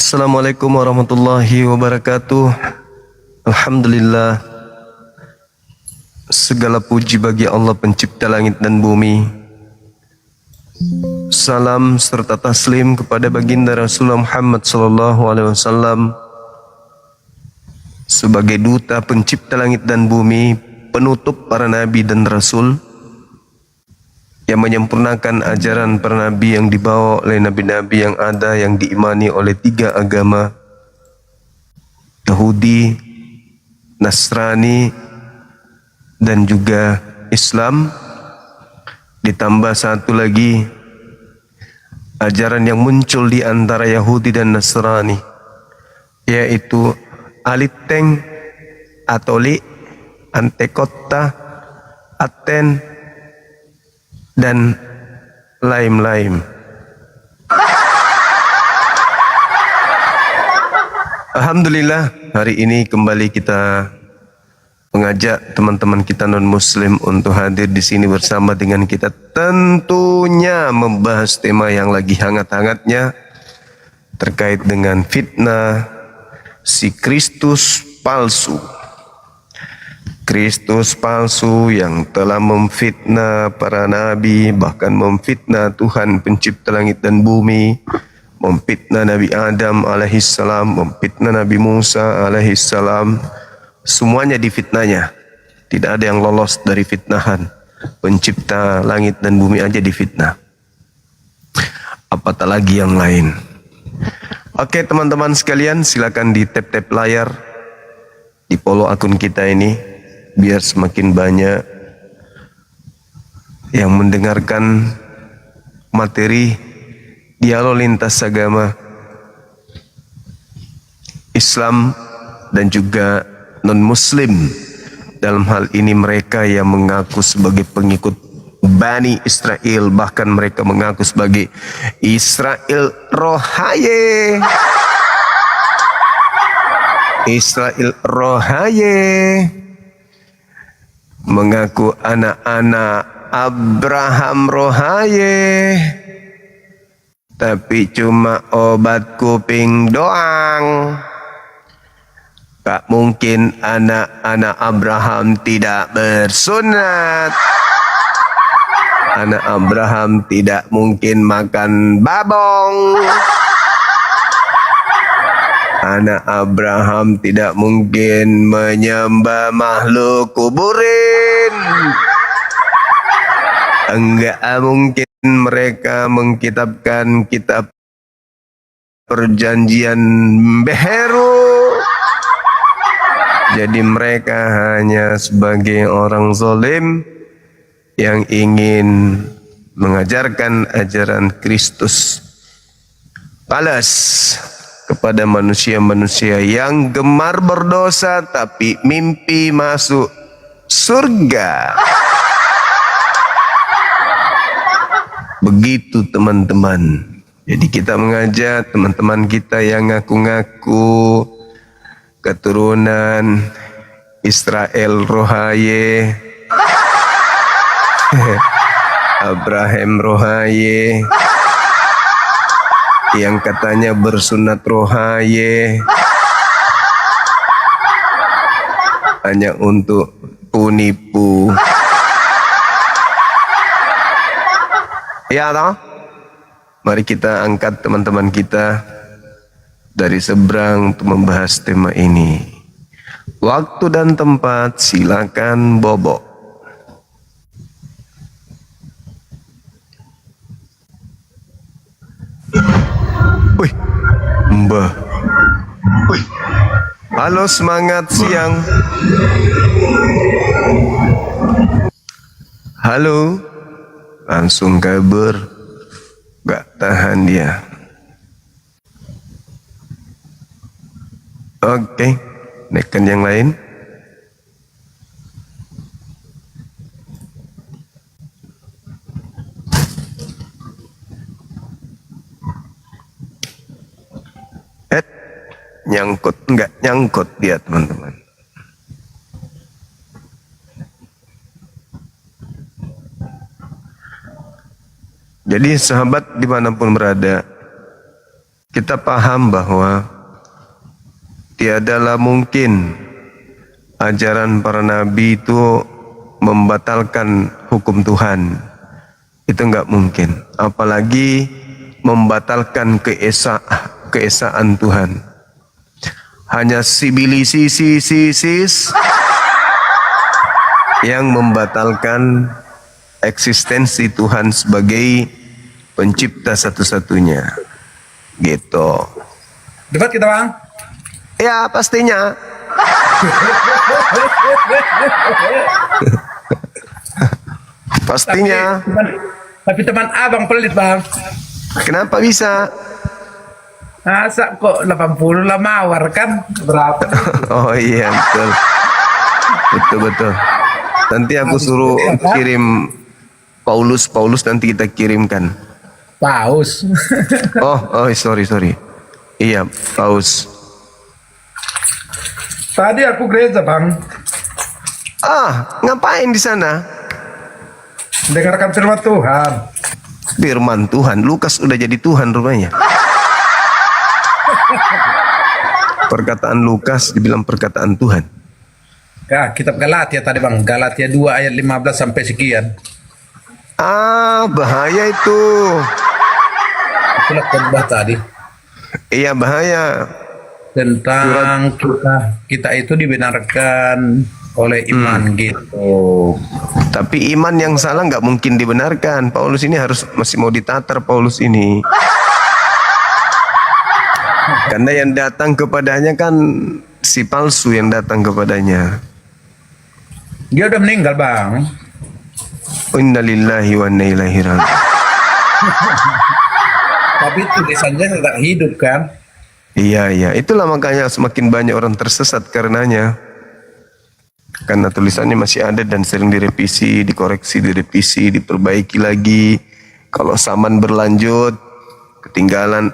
Assalamualaikum warahmatullahi wabarakatuh. Alhamdulillah, segala puji bagi Allah pencipta langit dan bumi. Salam serta taslim kepada baginda Rasulullah Muhammad SAW sebagai duta pencipta langit dan bumi, penutup para nabi dan rasul, yang menyempurnakan ajaran para nabi yang dibawa oleh nabi-nabi yang ada, yang diimani oleh tiga agama, Yahudi, Nasrani, dan juga Islam. Ditambah satu lagi, ajaran yang muncul di antara Yahudi dan Nasrani, yaitu Aliteng, Atolik, Antekota, Aten, dan lain-lain. Alhamdulillah, hari ini kembali kita mengajak teman-teman kita non-muslim untuk hadir di sini bersama dengan kita, tentunya membahas tema yang lagi hangat-hangatnya terkait dengan fitnah si Kristus palsu. Kristus palsu yang telah memfitnah para nabi, bahkan memfitnah Tuhan pencipta langit dan bumi, memfitnah Nabi Adam alaihissalam, memfitnah Nabi Musa alaihissalam. Semuanya difitnahnya. Tidak ada yang lolos dari fitnahan. Pencipta langit dan bumi aja difitnah, apatah lagi yang lain. Oke teman-teman sekalian, silakan di tap-tap layar, di follow akun kita ini, biar semakin banyak yang mendengarkan materi dialog lintas agama Islam dan juga non-muslim. Dalam hal ini mereka yang mengaku sebagai pengikut Bani Israel, bahkan mereka mengaku sebagai Israel Rohaye. Israel Rohaye mengaku anak-anak Abraham Rohaye, tapi cuma obat kuping doang. Tak mungkin anak-anak Abraham tidak bersunat. Anak Abraham tidak mungkin makan babong. Anak Abraham tidak mungkin menyembah makhluk kuburin. Enggak mungkin mereka mengkitabkan kitab perjanjian Beheru. Jadi mereka hanya sebagai orang zalim yang ingin mengajarkan ajaran Kristus balas kepada manusia-manusia yang gemar berdosa tapi mimpi masuk surga. Begitu teman-teman. Jadi kita mengajak teman-teman kita yang ngaku-ngaku keturunan Israel Rohaye, Abraham Rohaye, yang katanya bersunat Rohaye hanya untuk penipu. Ya toh? Mari kita angkat teman-teman kita dari seberang untuk membahas tema ini. Waktu dan tempat silakan Bobo. Wih, Mbah. Wih. Halo, semangat siang. Halo. Langsung kabur. Gak tahan dia. Oke, naikkan yang lain. Nyangkut, enggak nyangkut dia teman-teman. Jadi sahabat dimanapun berada, kita paham bahwa tiadalah mungkin ajaran para nabi itu membatalkan hukum Tuhan. Itu enggak mungkin. Apalagi membatalkan keesaan Tuhan. Hanya sibilisisis yang membatalkan eksistensi Tuhan sebagai pencipta satu-satunya. Gitu. Debat kita, Bang. Ya, pastinya. Pastinya. Tapi teman abang pelit, Bang. Kenapa bisa? Masa kok 80 lah mawar kan? Berapa? Oh iya, betul. Betul. Nanti aku suruh kirim Paulus nanti kita kirimkan. Paus. Oh, sorry. Iya, Paus. Tadi aku gereja, Bang. Ngapain di sana? Dengarkan firman Tuhan. Firman Tuhan. Lukas udah jadi Tuhan rupanya. Perkataan Lukas dibilang perkataan Tuhan. Ya, kitab Galatia tadi, Bang. Galatia 2 ayat 15 sampai sekian. Bahaya itu. Itulah khotbah tadi. Iya, bahaya. Tentang kita itu dibenarkan oleh iman gitu. Tapi iman yang salah nggak mungkin dibenarkan. Paulus ini masih mau ditatar Paulus ini. Karena yang datang kepadanya kan si palsu yang datang kepadanya. Dia udah meninggal, Bang. Innalillahi wa inna ilaihi raji'un. Tapi tulisannya tetap hidup kan? Iya. Itulah makanya semakin banyak orang tersesat karenanya. Karena tulisannya masih ada dan sering direvisi, dikoreksi, direvisi, diperbaiki lagi. Kalau zaman berlanjut, ketinggalan,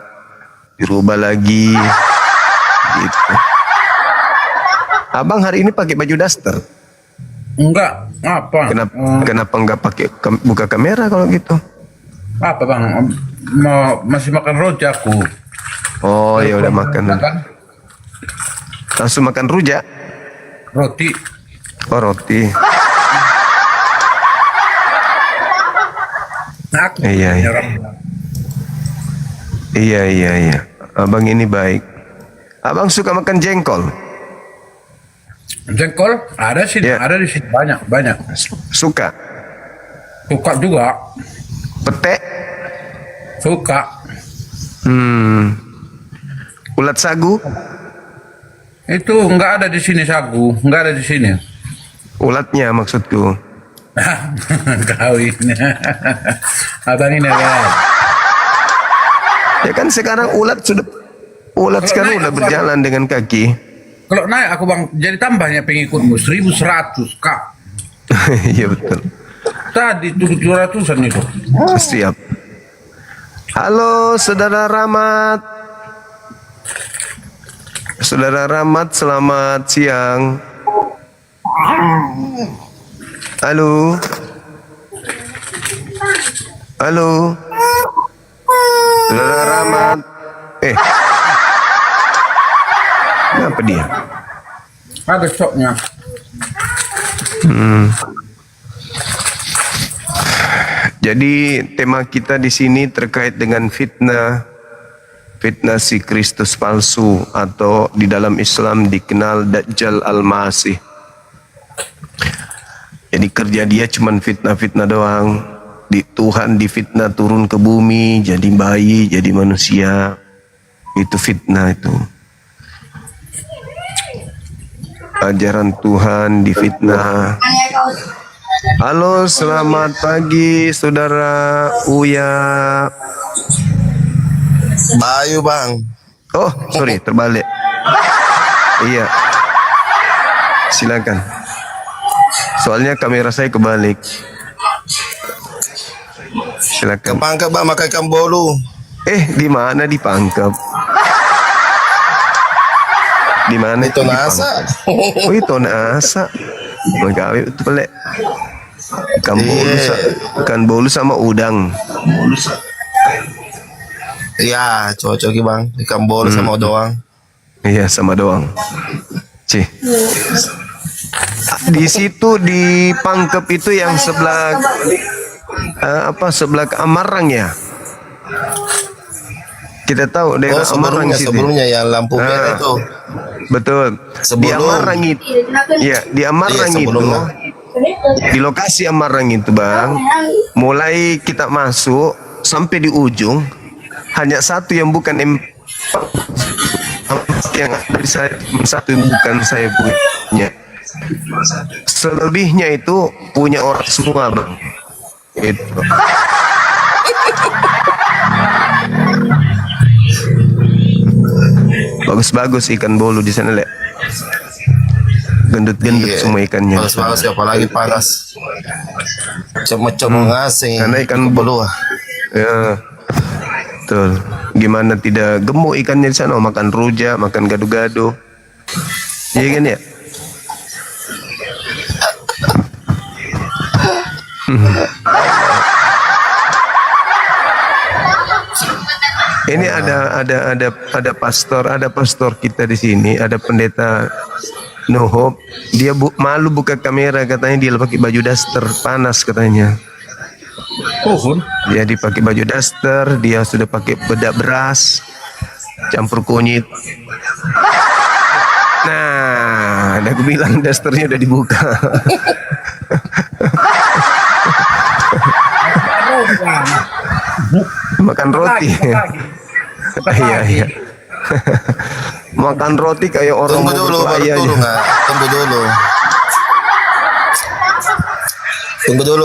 dirubah lagi. Gitu. Abang hari ini pakai baju daster? Enggak, apa? Kenapa enggak pakai buka kamera kalau gitu? Apa, Bang? Masih makan rojak aku. Oh, ya udah makan. Langsung makan rujak? Roti. Oh, roti. Iya. Abang ini baik. Abang suka makan jengkol? Jengkol ada sih, ada di sini banyak. Suka juga. Pete? Suka. Ulat sagu? Itu enggak ada di sini sagu, enggak ada di sini. Ulatnya maksudku. Kawin. Abang ini kan. Ya kan sekarang ulat sekarang udah berjalan dengan kaki. Kalau naik aku, Bang, jadi tambahnya pengikutmu 1.100, Kak. Iya betul. Tadi 700-an itu. Siap. Halo Saudara Rahmat. Saudara Rahmat, selamat siang. Halo. Saudara Rahmat. Kenapa dia? Ada shocknya. Jadi tema kita di sini terkait dengan fitnah si Kristus palsu atau di dalam Islam dikenal Dajjal Al-Masih. Jadi kerja dia cuman fitnah-fitnah doang. Tuhan difitnah turun ke bumi, jadi bayi, jadi manusia. Itu fitnah itu. Ajaran Tuhan difitnah. Halo, selamat pagi Saudara Uya. Bayu, Bang. Oh, sorry, terbalik. Iya. Silakan. Soalnya kamera saya kebalik. Silakan. Kepangkep, Bang, makan ikan bolu. Di mana dipangkep? Di mana itu nasa? Oh, itu nasa. Magawe itu pelek. Ikan bolu sama udang. Iya, cocok ki bang. Ikan bolu sama doang. Iya, sama doang. Cih. Di situ di Pangkep itu yang sebelah sebelah ke Amarang ya. Kita tahu daerah Amarang situ. Sebelumnya yang lampu merah itu. Betul. Di Sebelum. Amarang itu. Ya, di Amarang Iya, itu. sebelumnya. Di lokasi Amarang itu, Bang. Mulai kita masuk sampai di ujung hanya satu yang bukan yang dari saya, satu yang bukan saya punya. Selebihnya itu punya orang semua, Bang. Itu. Bagus-bagus ikan bolu di sana, Lek. Gendut-gendut Iya. semua ikannya. Bagus-bagus ya, apalagi panas. Cuma ngasing. Karena ikan bolu. Ya, betul. Gimana tidak gemuk ikannya di sana? Makan rujak, makan gado-gado. Iya kan ya? Ini ada pastor kita di sini, ada pendeta Nohop. Dia malu buka kamera, katanya dia pakai baju daster, panas katanya. Pohon. Dia dipakai baju daster, dia sudah pakai bedak beras, campur kunyit. Nah, ada aku bilang dasternya udah dibuka. Makan roti. Iya, iya. Makan roti kayak orang Tunggu mau dulu, baru berkelahi turun aja. nggak? Tunggu dulu. Tunggu dulu,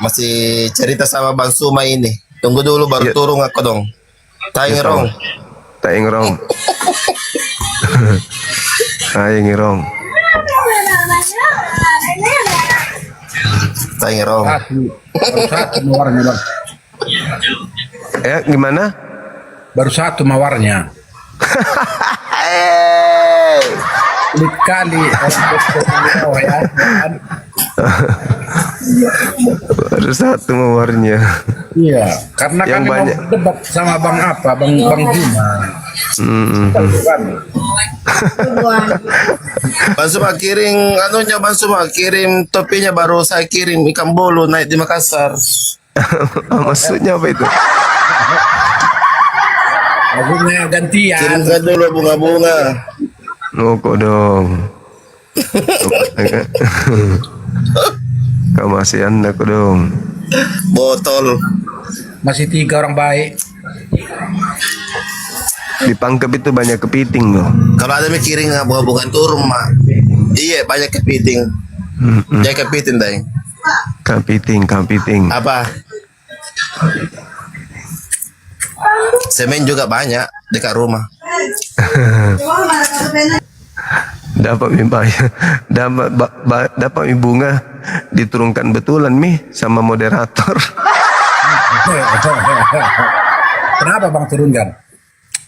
masih cerita sama Bang Suma ini. Tunggu dulu baru Ya. turun aku dong. Ya, Taingirong. Tak ngerong. Ayo ngerong. Taingirong. Baru satu mawarnya bang. Gimana? Baru satu mawarnya. Sulit kali. Ya. Baru satu mawarnya. Iya, karena Yang kami banyak. mau debat sama Bang Bang Juma. Bang Suma kirim, anunya Bang Suma kirim topinya baru saya kirim ikan bolu naik di Makassar. Maksudnya apa itu? Akhirnya gantian. Kirimkan dulu bunga-bunga. Kok dong. Kemasian aku dong. Botol. Masih 3 orang baik. Di Pangkep itu banyak kepiting loh. Kalau ada mikirin bunga-bunga turun mah. Iya banyak kepiting. Jangan kepiting deh. Kepiting. Apa? Semen juga banyak dekat rumah. Dapat dapat bunga diturunkan betulan sama moderator. Kenapa Bang turunkan?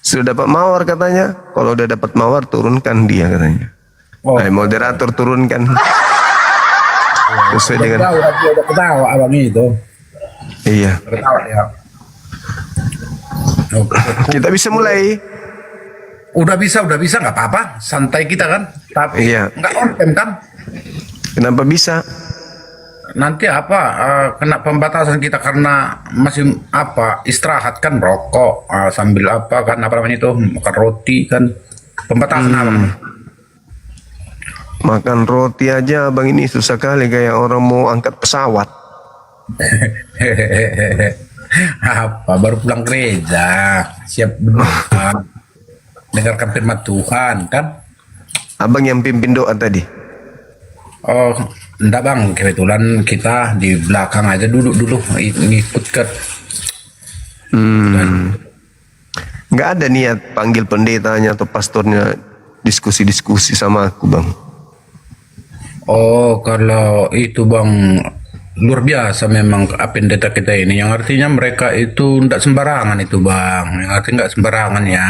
Sudah dapat mawar katanya. Kalau udah dapat mawar turunkan dia katanya. Oh. Moderator turunkan. Sesuai dengan Dia udah ketawa abang itu. iya. Ketawa ya. Kita bisa mulai. Udah bisa nggak apa-apa. Santai kita kan. Tapi Iya. nggak on time kan. Kenapa bisa? Nanti kena pembatasan kita karena masih istirahat kan rokok sambil apa namanya itu makan roti kan pembatasan apa Makan roti aja abang ini susah kali kayak orang mau angkat pesawat. apa baru pulang gereja siap berdoa dengarkan firman Tuhan kan. Abang yang pimpin doa tadi. Oh enggak bang, kebetulan kita di belakang aja dulu ngikut ke. Nggak ada niat panggil pendetanya atau pastornya diskusi-diskusi sama aku bang. Oh kalau itu bang luar biasa memang pendeta kita ini, yang artinya mereka itu tidak sembarangan itu bang, yang artinya nggak sembarangan ya.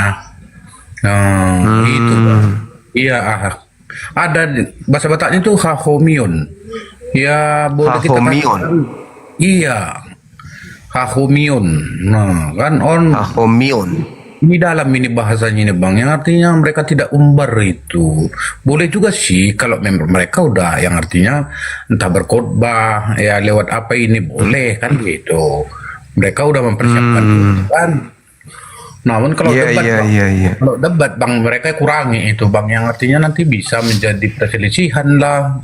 Itu bang. Iya ada bahasa Bataknya itu hahomion. Ya boleh kita Hahomion. Iya. Hahomion. Nah, kan Hahomion. di dalam ini bahasanya ini bang, yang artinya mereka tidak umbar itu. Boleh juga sih kalau member mereka udah, yang artinya entah berkhotbah ya lewat apa ini boleh kan gitu. Mereka udah mempersiapkan itu kan. Namun kalau Iya, debat iya, bang, iya, iya. kalau debat bang mereka kurangi itu bang, yang artinya nanti bisa menjadi perselisihan lah,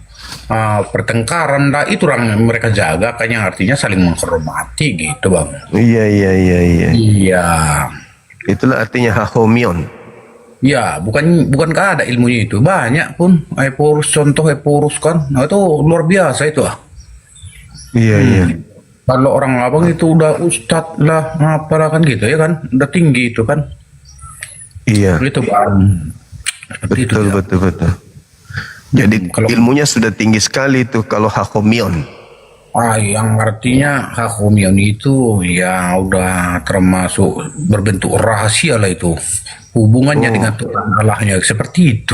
pertengkaran lah, itu orang mereka jaga kan, yang artinya saling menghormati gitu bang. Iya, iya, iya, iya. Iya. Itulah artinya Hahomion. Ya, bukankah ada ilmunya itu? Banyak pun. Eporus, contoh Eporus kan. Nah, itu luar biasa itu. Iya, iya. Kalau orang abang itu udah ustadz lah, apalah kan gitu ya kan. Udah tinggi itu kan. Iya. Itu bang. Seperti itu, Betul, ya. betul, betul. Jadi Kalau- ilmunya sudah tinggi sekali itu kalau Hahomion. Yang artinya Hakomion itu ya udah termasuk berbentuk rahasia lah itu. Hubungannya dengan Tuhan Allahnya seperti itu.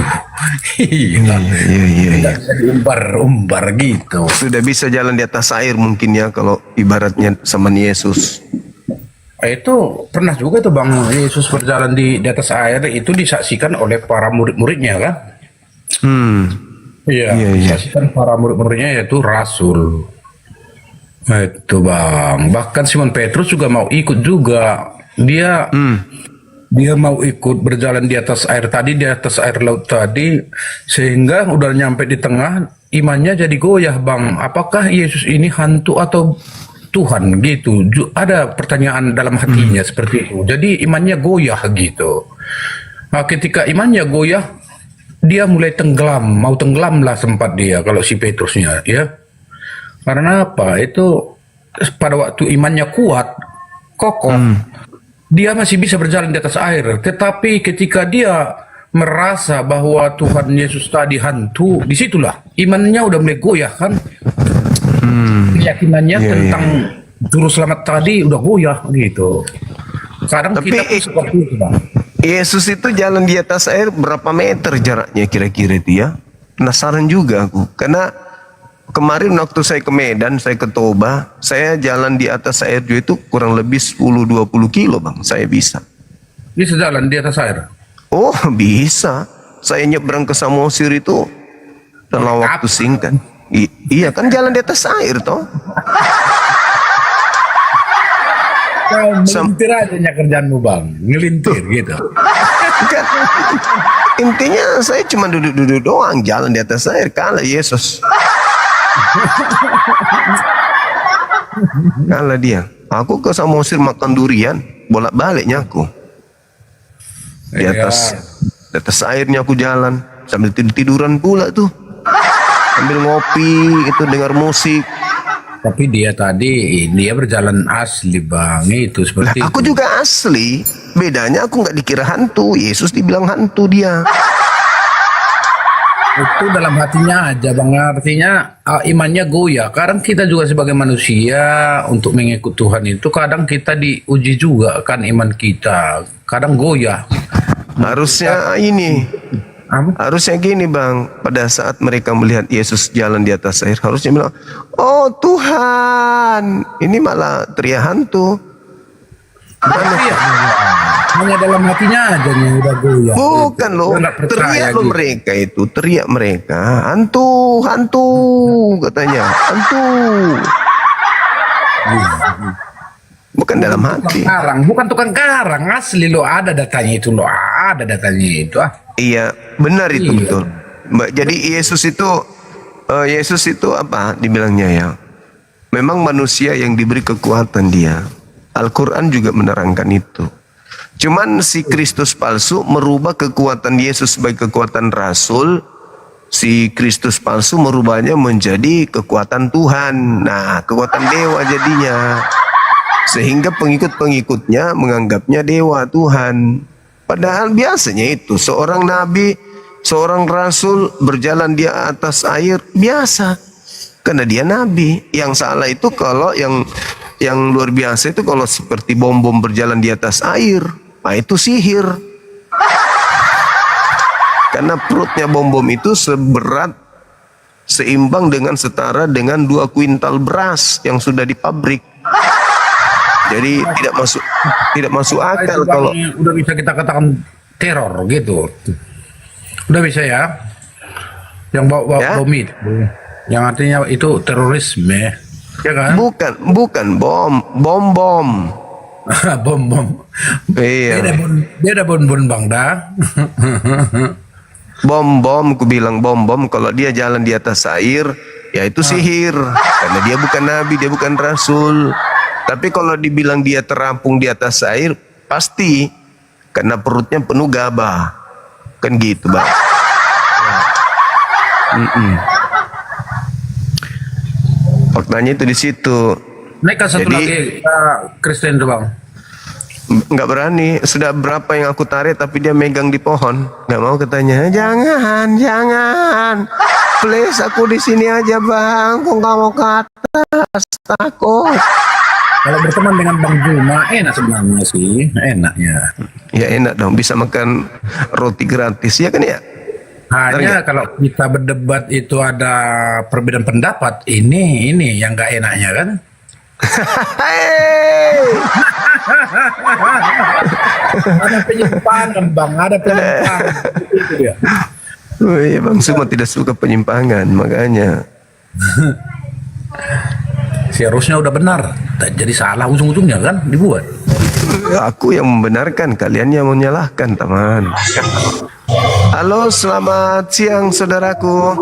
Iya. Iya, iya, iya. Tidak bisa diumbar-umbar gitu. Sudah bisa jalan di atas air mungkin ya kalau ibaratnya sama Yesus. Itu pernah juga tuh Bang Yesus berjalan di atas air, itu disaksikan oleh para murid-muridnya kan? Iya, Iya, iya. disaksikan para murid-muridnya yaitu rasul. Itu Bang. Bahkan Simon Petrus juga mau ikut juga. Dia mau ikut berjalan di atas air tadi, di atas air laut tadi, sehingga udah nyampe di tengah, imannya jadi goyah Bang. Apakah Yesus ini hantu atau Tuhan gitu? Ada pertanyaan dalam hatinya seperti itu. Jadi imannya goyah gitu. Nah, ketika imannya goyah, dia mulai tenggelam, mau tenggelam lah sempat dia kalau si Petrusnya ya. Karena apa? Itu pada waktu imannya kuat, kokoh, dia masih bisa berjalan di atas air. Tetapi ketika dia merasa bahwa Tuhan Yesus tadi hantu, disitulah imannya udah mulai goyah kan. Keyakinannya Iya, tentang juru selamat tadi udah goyah gitu. Kadang Tapi, kita pun seperti itu Bang. Yesus itu jalan di atas air berapa meter jaraknya kira-kira itu ya? Penasaran juga aku. Karena kemarin waktu saya ke Medan, saya ke Toba, saya jalan di atas air juga itu kurang lebih 10-20 kilo Bang, saya bisa. Bisa jalan di atas air. Oh bisa. Saya nyebrang ke Samosir itu dalam waktu singkat. Iya kan jalan di atas air toh. Ngelintir aja kerjaanmu Bang, ngelintir gitu. Kan, intinya saya cuma duduk-duduk doang jalan di atas air kalah Yesus. Kalah dia. Aku ke Samosir makan durian, bolak-baliknya aku. Di atas airnya aku jalan sambil tiduran pula tuh. Sambil ngopi itu dengar musik. Tapi dia berjalan asli Bang, itu seperti Lah, aku itu. juga asli. Bedanya aku nggak dikira hantu. Yesus dibilang hantu dia. Itu dalam hatinya aja Bang, artinya imannya goyah. Kadang kita juga sebagai manusia untuk mengikut Tuhan itu kadang kita diuji juga kan iman kita. Kadang goyah. Harusnya ini. Harusnya gini Bang, pada saat mereka melihat Yesus jalan di atas air, harusnya bilang, oh Tuhan, ini malah teriak hantu. Iya. Hanya dalam hatinya aja nih udah goyah. Bukan Gitu. loh, Dia nggak percaya teriak loh gitu. mereka itu, teriak mereka, hantu, hantu, katanya, hantu. Bukan dalam hati. Bukan tukang karang, asli lo ada datanya itu lo, ada datanya itu Iya, benar itu Iya. betul. Jadi Yesus itu apa dibilangnya ya? Memang manusia yang diberi kekuatan dia. Al-Quran juga menerangkan itu. Cuman si Kristus palsu merubah kekuatan Yesus sebagai kekuatan Rasul. Si Kristus palsu merubahnya menjadi kekuatan Tuhan. Nah, kekuatan dewa jadinya. Sehingga pengikut-pengikutnya menganggapnya dewa Tuhan. Padahal biasanya itu seorang nabi, seorang rasul berjalan di atas air biasa. Karena dia nabi. Yang salah itu kalau yang luar biasa itu kalau seperti bom-bom berjalan di atas air. Nah itu sihir. Karena perutnya bom-bom itu seimbang dengan setara dengan 2 kuintal beras yang sudah di pabrik. Jadi tidak masuk Itu akal Bang, kalau udah bisa kita katakan teror gitu. Udah bisa ya. Yang bawa Ya? bom itu. Yang artinya itu terorisme. Ya kan? bukan bom. Bom. Iya. Beda bon Bang dah. Bom, ku bilang bom. Kalau dia jalan di atas air, ya itu sihir. Karena dia bukan nabi, dia bukan rasul. Tapi kalau dibilang dia terampung di atas air, pasti karena perutnya penuh gabah. Kan gitu, Bang. Faktanya itu di situ. Naik satu Jadi- lagi Kristen tuh Bang. Nggak berani. Sudah berapa yang aku tarik tapi dia megang di pohon. Nggak mau katanya. Jangan. Please aku di sini aja bang. Kok nggak mau ke atas? Takut. Kalau berteman dengan Bang Juma enak sebenarnya sih, enaknya. Ya enak dong. Bisa makan roti gratis ya kan ya? Hanya kalau kita berdebat itu ada perbedaan pendapat, ini yang nggak enaknya kan? Hei. Ada penyimpangan Bang, ada penyimpangan. Itu dia. Oh iya bang semua tidak suka penyimpangan makanya. Seharusnya udah benar, tak jadi salah ujung-ujungnya kan dibuat. Aku yang membenarkan, kalian yang menyalahkan teman. Halo, selamat siang saudaraku.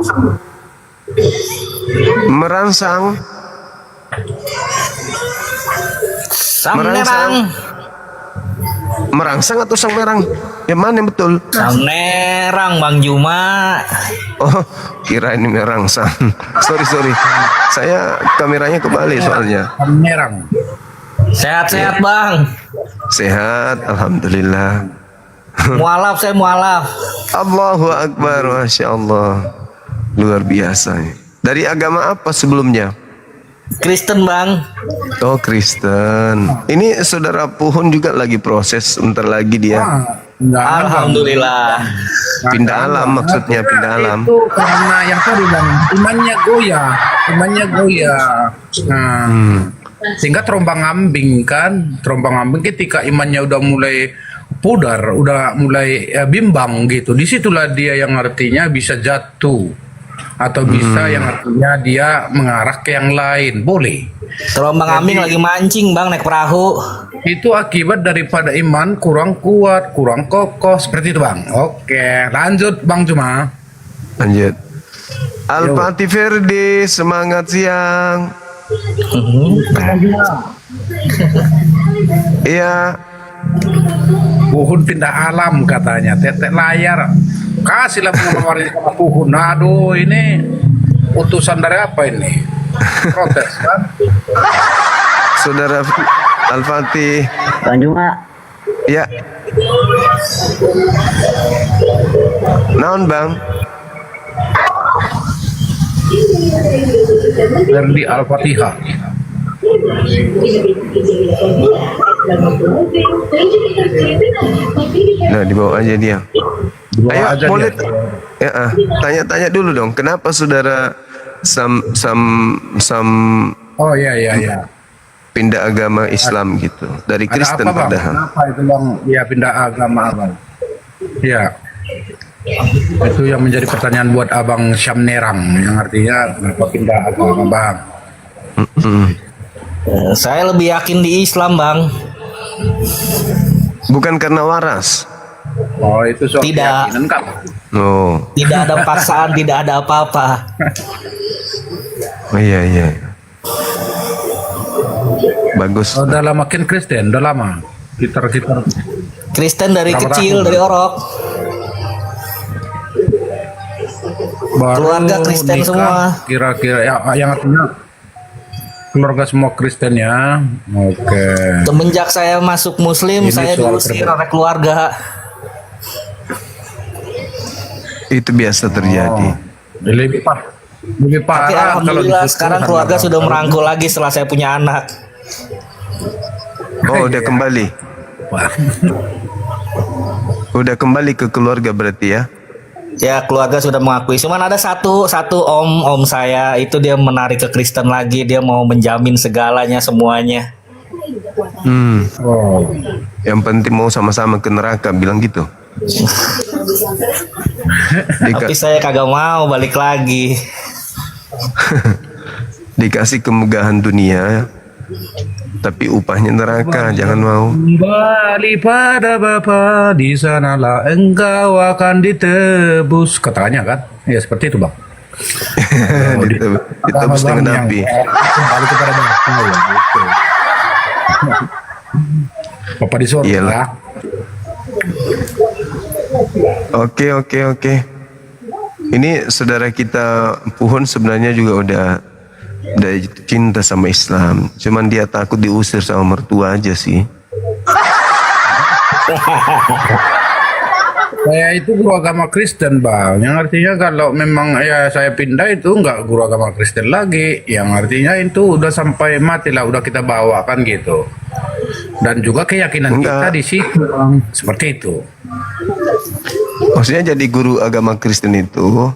Merangsang. Merangsang atau sang merang? Yang mana yang betul? Nerang Bang Juma. Oh, kira ini merangsang. Sorry. Saya kameranya kebalik soalnya. Merang. Sehat-sehat Bang. Sehat, alhamdulillah. Mualaf saya mualaf. Allahu Akbar, Masya Allah. Luar biasa. Dari agama apa sebelumnya? Kristen Bang. Oh Kristen. Ini saudara Puhun juga lagi proses, sebentar lagi dia Enggak, Alhamdulillah. pindah alam, maksudnya pindah alam. Itu karena yang tadi Bang, imannya goyah. Nah, sehingga terombang-ambing ketika imannya udah mulai pudar, udah mulai bimbang gitu. Disitulah dia yang artinya bisa jatuh atau bisa yang artinya dia mengarah ke yang lain. Boleh. Terombang-ambing lagi mancing Bang naik perahu. Itu akibat daripada iman kurang kuat, kurang kokoh seperti itu Bang. Oke, lanjut Bang Juma. Lanjut. Al-Fatih Ferdi, semangat siang. Iya, Puhun pindah alam katanya, tetek layar. Kasihlah pengalaman sama Puhun. Aduh, ini utusan dari apa ini? Protes kan? saudara Al-Fatih. Bang Juma, Ya. Naon bang? Ferdi Al-Fatihah. Nah dibawa aja dia. Dibawa Ayo aja boleh dia. ya, tanya-tanya dulu dong. Kenapa saudara Sam Oh iya. pindah agama Islam gitu dari Ada Kristen apa Bang? padahal? Kenapa itu Bang? Ya pindah agama Bang. Ya. Itu yang menjadi pertanyaan buat Abang Syam Nerang, yang artinya kenapa pindah agama Bang? Saya lebih yakin di Islam Bang. Bukan karena waras. Oh itu soal Tidak. keyakinan kan? Oh, Tidak ada paksaan, tidak ada apa-apa. oh iya. Bagus. Oh, udah lama makin Kristen, udah lama. Gitar. Kristen dari Berapa kecil, tahun? dari orok. Baru Keluarga Kristen nikah, semua. Kira-kira ya, yang artinya keluarga semua Kristen ya. Oke. Semenjak saya masuk Muslim, Ini saya soal diusir berbeda. oleh keluarga. Itu biasa terjadi. Lebih Tapi parah kalau alhamdulillah disuruh sekarang Tuhan, keluarga Bang. sudah merangkul lagi setelah saya punya anak. Oh, udah kembali. Wah. Udah kembali ke keluarga berarti ya. Ya keluarga sudah mengakui. Cuman ada satu om saya itu dia menarik ke Kristen lagi. Dia mau menjamin segalanya semuanya. Oh. Yang penting mau sama-sama ke neraka, bilang gitu. Tapi saya kagak mau balik lagi. Dikasih kemegahan dunia, tapi upahnya neraka, jangan mau. Kembali pada Bapa, di sanalah engkau akan ditebus. Katanya kan? Ya seperti itu bang. Ditebus dengan api. Kembali kepada Bapa ya gitu. Bapa di surga. Iyalah. Oke. Ini saudara kita Puhun sebenarnya juga udah cinta sama Islam. Cuman dia takut diusir sama mertua aja sih. Saya itu guru agama Kristen bang, yang artinya kalau memang ya saya pindah itu nggak guru agama Kristen lagi, yang artinya itu udah sampai mati lah, udah kita bawa kan gitu. Dan juga keyakinan kita di situ bang, seperti itu. Maksudnya jadi guru agama Kristen itu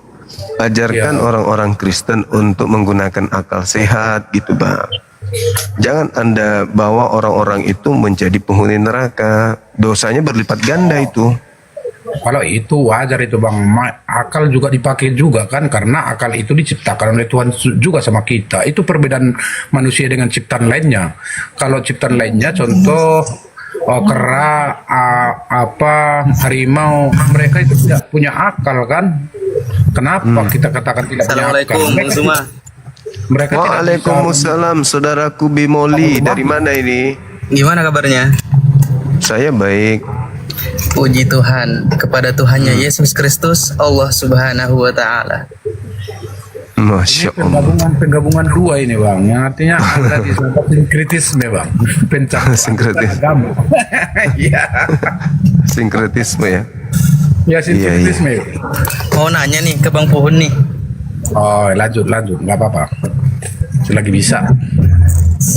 ajarkan orang-orang Kristen untuk menggunakan akal sehat gitu bang. Jangan Anda bawa orang-orang itu menjadi penghuni neraka, dosanya berlipat ganda itu. Kalau itu wajar itu bang, akal juga dipakai juga kan, karena akal itu diciptakan oleh Tuhan juga sama kita. Itu perbedaan manusia dengan ciptaan lainnya. Kalau ciptaan lainnya contoh kera, harimau, mereka itu tidak punya akal kan. Kenapa kita katakan tidak punya akal? Assalamualaikum Bang Zuma. Mereka tidak bisa. Waalaikumsalam saudaraku Bimoli, dari mana ini? Gimana kabarnya? Saya baik. Puji Tuhan kepada Tuhannya Yesus Kristus, Allah Subhanahu wa taala. Masya Allah. Penggabungan dua ini bang, yang artinya ada di sinkretisme bang, pencapaian Sinkretis. agama. Iya. Sinkretisme ya. Ya sinkretisme. Mau nanya nih ke Bang Puhun nih. Oh lanjut, nggak apa-apa. Lagi bisa.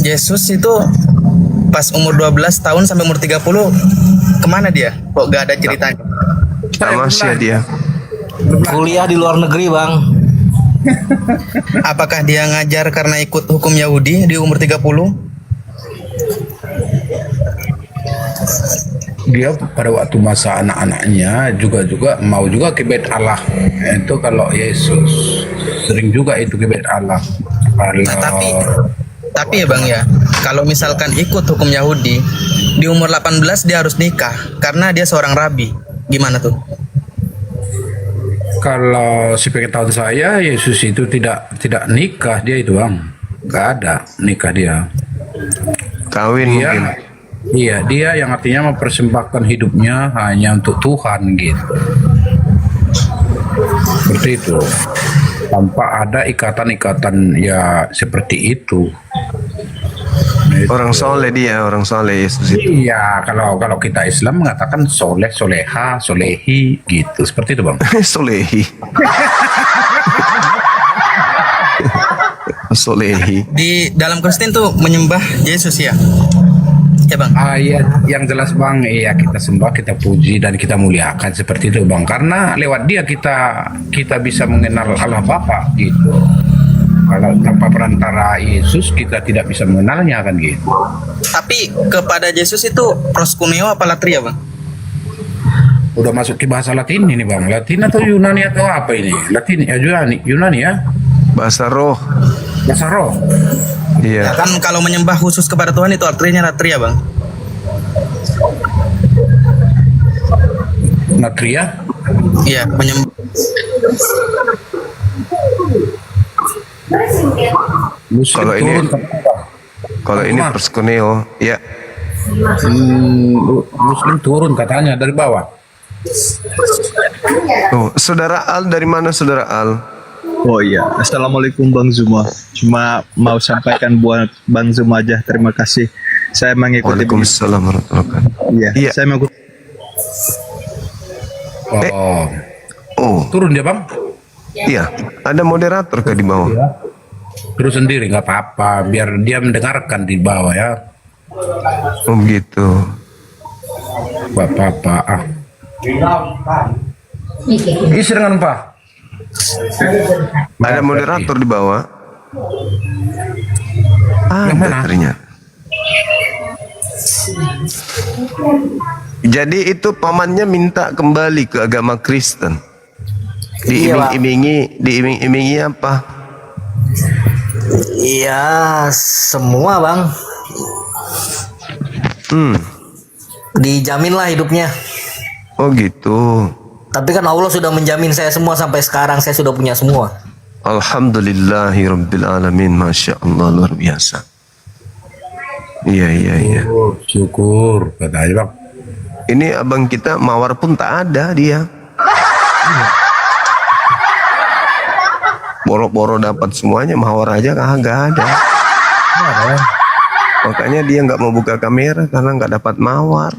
Yesus itu pas umur 12 tahun sampai umur 30 kemana dia? Kok gak ada ceritanya? Tamasya dia. Kuliah di luar negeri bang. Apakah dia ngajar karena ikut hukum Yahudi di umur 30? Dia pada waktu masa anak-anaknya juga mau juga ke Bait Allah. Itu kalau Yesus sering juga itu ke Bait Allah. Nah, tapi ya Bang ya, kalau misalkan ikut hukum Yahudi, di umur 18 dia harus nikah karena dia seorang rabi. Gimana tuh? Kalau sepengetahuan saya, Yesus itu tidak nikah dia itu bang, nggak ada nikah dia. Kawin mungkin. Iya, dia yang artinya mempersembahkan hidupnya hanya untuk Tuhan gitu. Seperti itu. Tanpa ada ikatan-ikatan ya seperti itu. Orang soleh dia, orang soleh Yesus itu. Iya, kalau kita Islam mengatakan soleh, soleha, solehi gitu. Seperti itu bang. Solehi. Solehi. Di dalam Kristen tuh menyembah Yesus ya? Ya Bang. Ayat yang jelas bang, iya kita sembah, kita puji dan kita muliakan seperti itu bang. Karena lewat dia kita bisa mengenal Allah Bapa gitu. Kalau tanpa perantara Yesus kita tidak bisa mengenalnya kan gitu. Tapi kepada Yesus itu proskuneo apa latria Bang? Udah masuk ke bahasa Latin ini bang. Latin atau Yunani atau apa ini? Latin ya, Yunani ya. Bahasa roh. Bahasa roh. Iya. Ya kan kalau menyembah khusus kepada Tuhan itu artinya latria Bang. Natria. Iya, menyembah. Muslim Kalau ini- turun ke bawah. Kalau ini perskuneo, ya. Muslim turun katanya dari bawah. Oh, saudara Al dari mana saudara Al? Oh iya, Assalamualaikum Bang Zuma. Cuma mau sampaikan buat Bang Zuma aja, terima kasih. Saya mengikuti. Waalaikumsalam warahmatullahi wabarakatuh. Iya, Iya. saya mengikuti. Oh, Oh, turun dia bang. iya. Ada moderator ke di bawah? Terus sendiri nggak apa-apa, biar dia mendengarkan di bawah ya. Oh, begitu. Bapak-bapak ah. Isi dengan Pak. Ada moderator di bawah? Yang mana? Ternyata. Jadi itu pamannya minta kembali ke agama Kristen. Iya, Bang. Diiming-imingi apa? Iya, semua Bang. Dijamin lah hidupnya. Oh gitu. Tapi kan Allah sudah menjamin saya semua sampai sekarang saya sudah punya semua. Alhamdulillahirabbil alamin. Masya Allah, luar biasa. Iya. Oh, syukur katanya bang. Ini abang kita mawar pun tak ada dia. Boro-boro dapat semuanya, mawar aja kagak ada. Makanya dia nggak mau buka kamera karena nggak dapat mawar.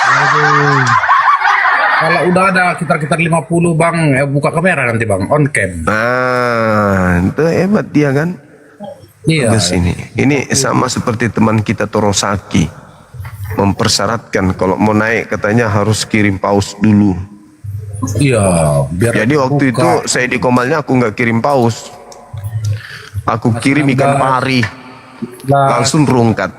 Aduh. Kalau udah ada sekitar 50 bang, buka kamera nanti bang, on cam. Nah, itu hebat dia kan. Iya. Bagus ini sama seperti teman kita Torosaki, mempersyaratkan kalau mau naik katanya harus kirim paus dulu. Iya. Biar Jadi waktu buka. itu saya di Komalnya aku nggak kirim paus, aku kirim ikan pari, Lah, langsung rungkat.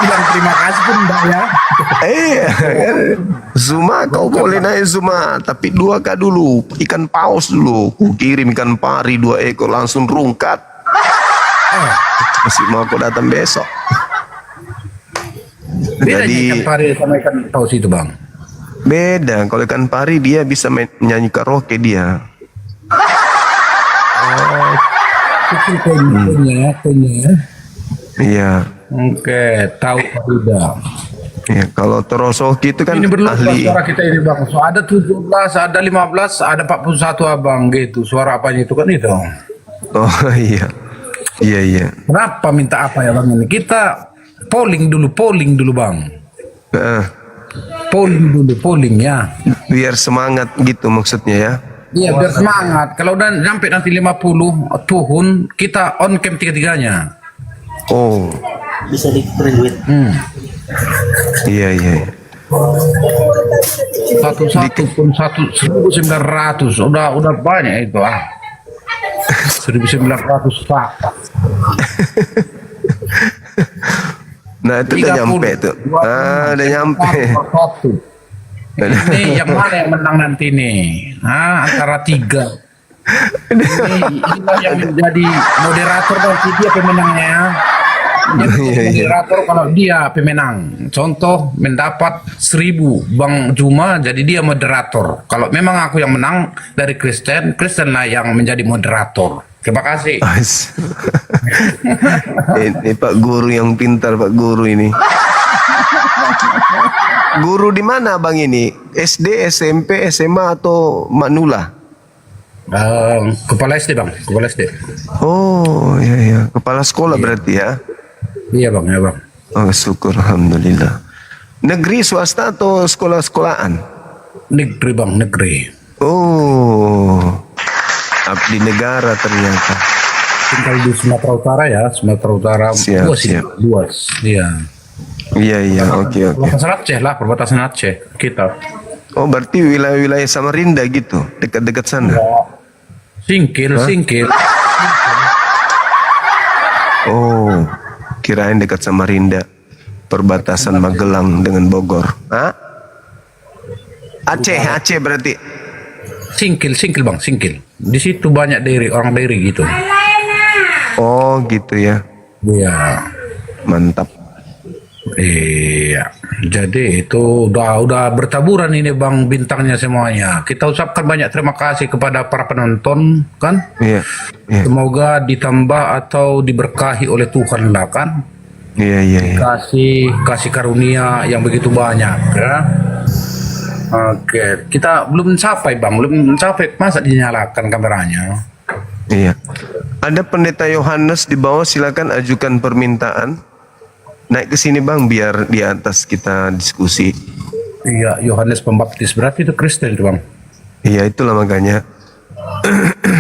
bilang terima kasih pun enggak ya. Zuma kau boleh naik Zuma, tapi 2K dulu, ikan paus dulu. Ku kirim ikan pari 2 ekor langsung rungkat. Masih mau aku datang besok. Bedanya Jadi ikan pari sama ikan paus itu bang. beda. Kalau ikan pari dia bisa menyanyi karaoke dia. Kecil pennya. Iya. Oke, tahu tidak. Iya, kalau Torosoki itu kan Ini berlupa ahli. suara kita ini bang. So, ada 17, ada 15, ada 41 abang gitu. Suara apanya itu kan itu. Oh iya. Iya. Kenapa minta apa ya bang ini? Kita polling dulu bang. Heeh. Polling ya. Biar semangat gitu maksudnya ya. Iya biar semangat. Kalau udah sampai nanti 50 tuhun, kita on cam tiga-tiganya. Oh Bisa di-retweet. iya. Satu pun 1.900 udah banyak itu 1.900 pak. Nah itu udah nyampe tuh. Udah nyampe. Ini yang mana yang menang nanti nih? Antara 3. Ini yang menjadi moderator nanti dia pemenangnya. Moderator kalau dia pemenang. Contoh mendapat 1.000 Bang Juma jadi dia moderator. Kalau memang aku yang menang dari Kristen lah yang menjadi moderator. Terima kasih. Ini Pak Guru yang pintar, Pak Guru ini. Guru di mana Bang ini? SD, SMP, SMA atau Manula? Kepala SD bang, kepala SD. Oh iya. Kepala sekolah berarti ya? Iya bang, ya bang. Oh syukur, alhamdulillah. Negeri, swasta atau sekolah-sekolahan? Negeri bang, negeri. Oh, abdi negara ternyata. Tinggal di Sumatera Utara ya, Sumatera Utara. Siap, Luas ini, siap. luas. Iya. Iya, oke. Perbatasan Aceh lah, perbatasan Aceh kita. Oh berarti wilayah-wilayah Samarinda gitu, dekat-dekat sana. Singkil. Oh, kirain dekat Samarinda, perbatasan Magelang dengan Bogor. Hah? Aceh berarti. Singkil bang, singkil. Di situ banyak orang daerah gitu. Oh gitu ya, Iya. mantap. Iya. Jadi itu udah bertaburan ini bang bintangnya semuanya. Kita ucapkan banyak terima kasih kepada para penonton kan. Iya. Semoga ditambah atau diberkahi oleh Tuhan lah kan. Iya. Kasih karunia yang begitu banyak ya. Oke, kita belum mencapai bang, masa dinyalakan kameranya. Iya. Ada pendeta Yohanes di bawah, silakan ajukan permintaan. Naik ke sini Bang biar di atas kita diskusi. Iya, Yohanes Pembaptis berarti itu Kristen itu bang. Iya itulah makanya.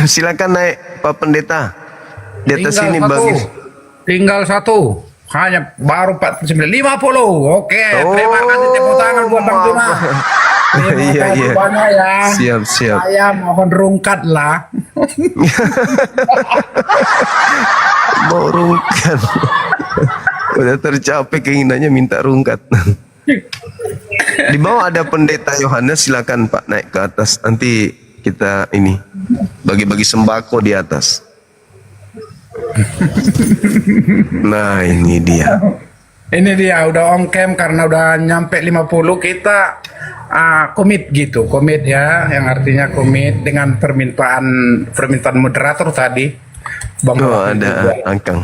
Silakan naik Pak Pendeta. Di atas sini bagi. Tinggal satu. Hanya baru 49, 50. Oke, terima kasih tepuk tangan buat Bang Juma. Iya, iya. Banyak ya. Siap, siap. Saya mohon rungkat lah. Mau rungkat. Udah tercapai keinginannya minta rungkat. Di bawah ada pendeta Yohanes, silakan Pak naik ke atas. Nanti kita ini bagi-bagi sembako di atas. Nah, ini dia. Ini dia udah on cam karena udah nyampe 50 kita komit gitu. Komit ya, yang artinya komit dengan permintaan moderator tadi. Bang Oh, Rahim ada juga. Angkang.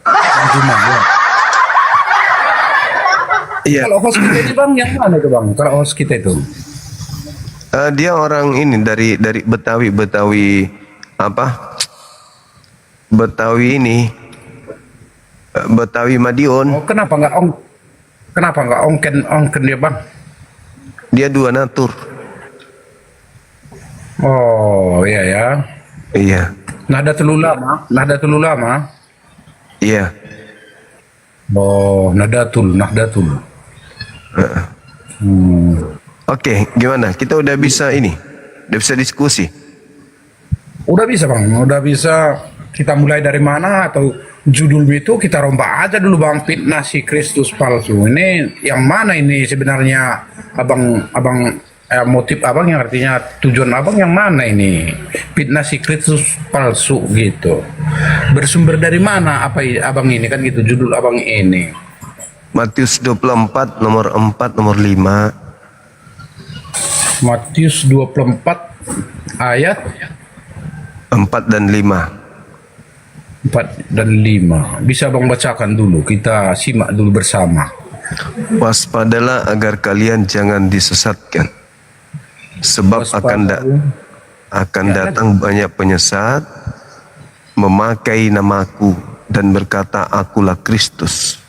Bang Juma, ya. Iya. Kalau host kita ini Bang yang mana tuh Bang? Kalau host kita itu? Dia orang ini dari Betawi apa? Betawi ini Betawi Madiun. Oh, kenapa nggak onken dia Bang? Dia dua natur. Oh, iya ya. Iya. Nahdlatul Ulama. Iya. Oh, Nahdlatul. Oke, gimana? Kita udah bisa ini. Udah bisa diskusi. Udah bisa Bang, udah bisa. Kita mulai dari mana atau judul itu kita rombak aja dulu Bang, fitnah si Kristus palsu. Ini yang mana ini sebenarnya abang motif abang yang artinya tujuan abang yang mana ini? Fitnah si Kristus palsu gitu. Bersumber dari mana apa abang ini kan gitu judul abang ini. Matius 24 nomor 4 nomor 5. Matius 24 ayat 4 dan 5. 4 dan 5. Bisa Bang bacakan dulu, kita simak dulu bersama. Waspadalah agar kalian jangan disesatkan. Sebab akan datang banyak penyesat memakai namaku dan berkata akulah Kristus.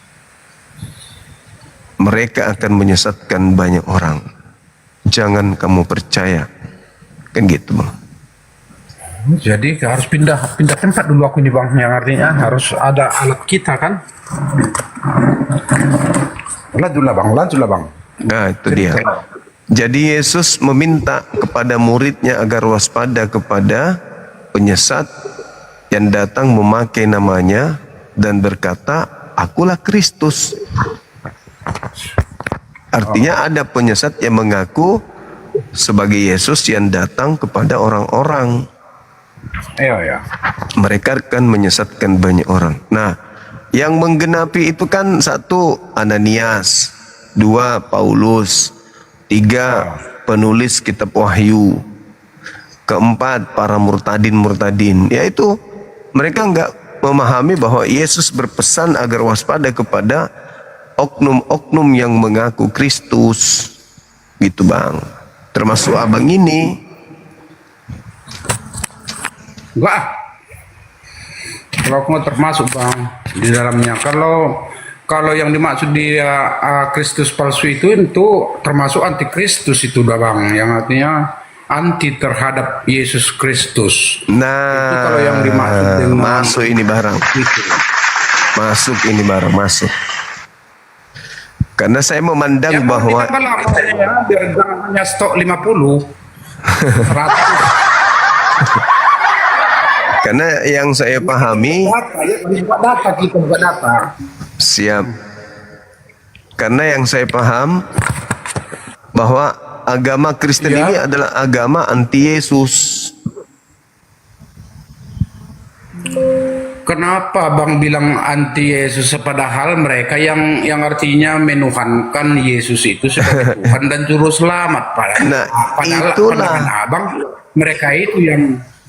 Mereka akan menyesatkan banyak orang. Jangan kamu percaya. Kan gitu Bang. Jadi harus pindah tempat dulu aku ini Bang, yang artinya harus ada alat kita kan. Lanjutlah Bang. Nah itu dia. Jadi Yesus meminta kepada muridnya agar waspada kepada penyesat yang datang memakai namanya dan berkata akulah Kristus. Artinya ada penyesat yang mengaku sebagai Yesus yang datang kepada orang-orang. Iya. Mereka akan menyesatkan banyak orang. Nah, yang menggenapi itu kan 1 Ananias, 2 Paulus, 3 penulis kitab Wahyu, 4 para murtadin. Yaitu mereka enggak memahami bahwa Yesus berpesan agar waspada kepada oknum-oknum yang mengaku Kristus. Gitu Bang. Termasuk abang ini. Enggak. Kalau aku termasuk Bang di dalamnya. Kalau yang dimaksud dia Kristus palsu itu termasuk antikristus itu udah Bang, yang artinya anti terhadap Yesus Kristus. Nah, Itu kalau yang dimaksud dengan masuk ini barang. itu. Masuk. Karena saya memandang Ya, bahwa ditambah lah maksudnya, biar jangan hanya stok 50, 100. karena yang saya pahami Data kita buka data. siap. Karena yang saya paham bahwa agama Kristen Ya. ini adalah agama anti Yesus. Kenapa Bang bilang anti Yesus padahal mereka yang artinya menuhankan Yesus itu sebagai Tuhan dan juru selamat padahal Nah, itulah. pandangan Abang mereka itu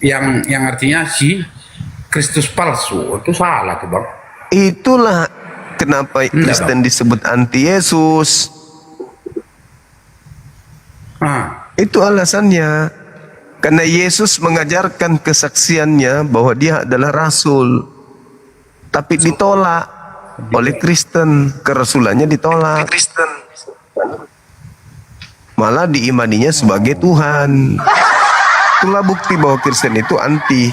yang artinya si Kristus palsu itu salah tuh Bang. Itulah kenapa Kristen disebut anti Yesus. Itu alasannya. Karena Yesus mengajarkan kesaksiannya bahwa dia adalah rasul. Tapi ditolak oleh Kristen. Kerasulannya ditolak. Malah diimaninya sebagai Tuhan. Itulah bukti bahwa Kristen itu anti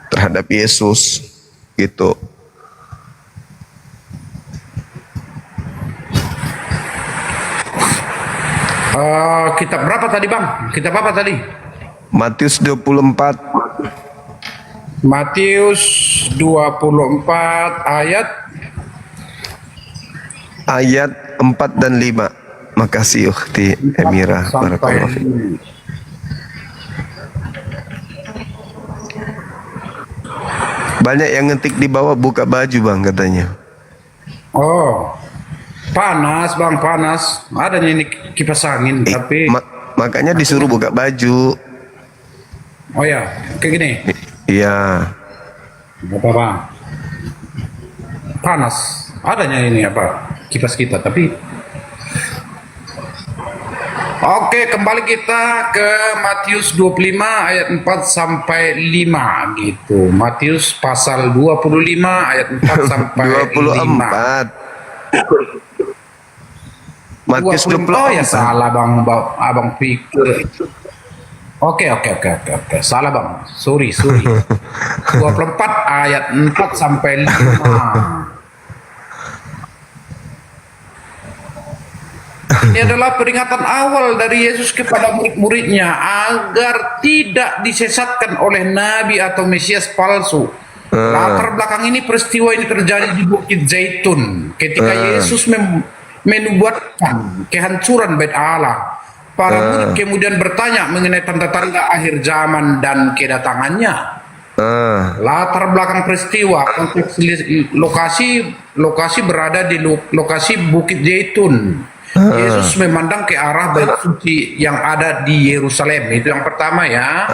terhadap Yesus. Gitu. kitab berapa tadi bang? Kitab apa tadi? Matius 24 Matius 24 ayat 4 dan 5. Makasih Ukhti Emira. sampai Barakallahu fiik. Banyak yang ngetik di bawah buka baju bang katanya. Oh, panas bang, panas. Ada ini kipas angin, tapi Makanya disuruh buka baju. oh ya, kayak gini. Iya. Apa bang? Panas. Adanya ini apa? Kipas kita, tapi oke, kembali kita ke Matius 25 ayat 4 sampai 5 gitu. Matius pasal 25 ayat 4 sampai 5. 24. Matius 24. Oh ya 24. salah bang, abang pikir. Oke. Salah bang. Sorry. 24 ayat 4 sampai 5. Ini adalah peringatan awal dari Yesus kepada murid-muridnya agar tidak disesatkan oleh nabi atau Mesias palsu. Latar belakang ini, peristiwa ini terjadi di Bukit Zaitun ketika Yesus menubuatkan kehancuran Bait Allah. Para murid kemudian bertanya mengenai tanda-tanda akhir zaman dan kedatangannya. Latar belakang peristiwa, konteks lokasi berada di lokasi Bukit Zaitun. Yesus memandang ke arah bait suci yang ada di Yerusalem. Itu yang pertama ya.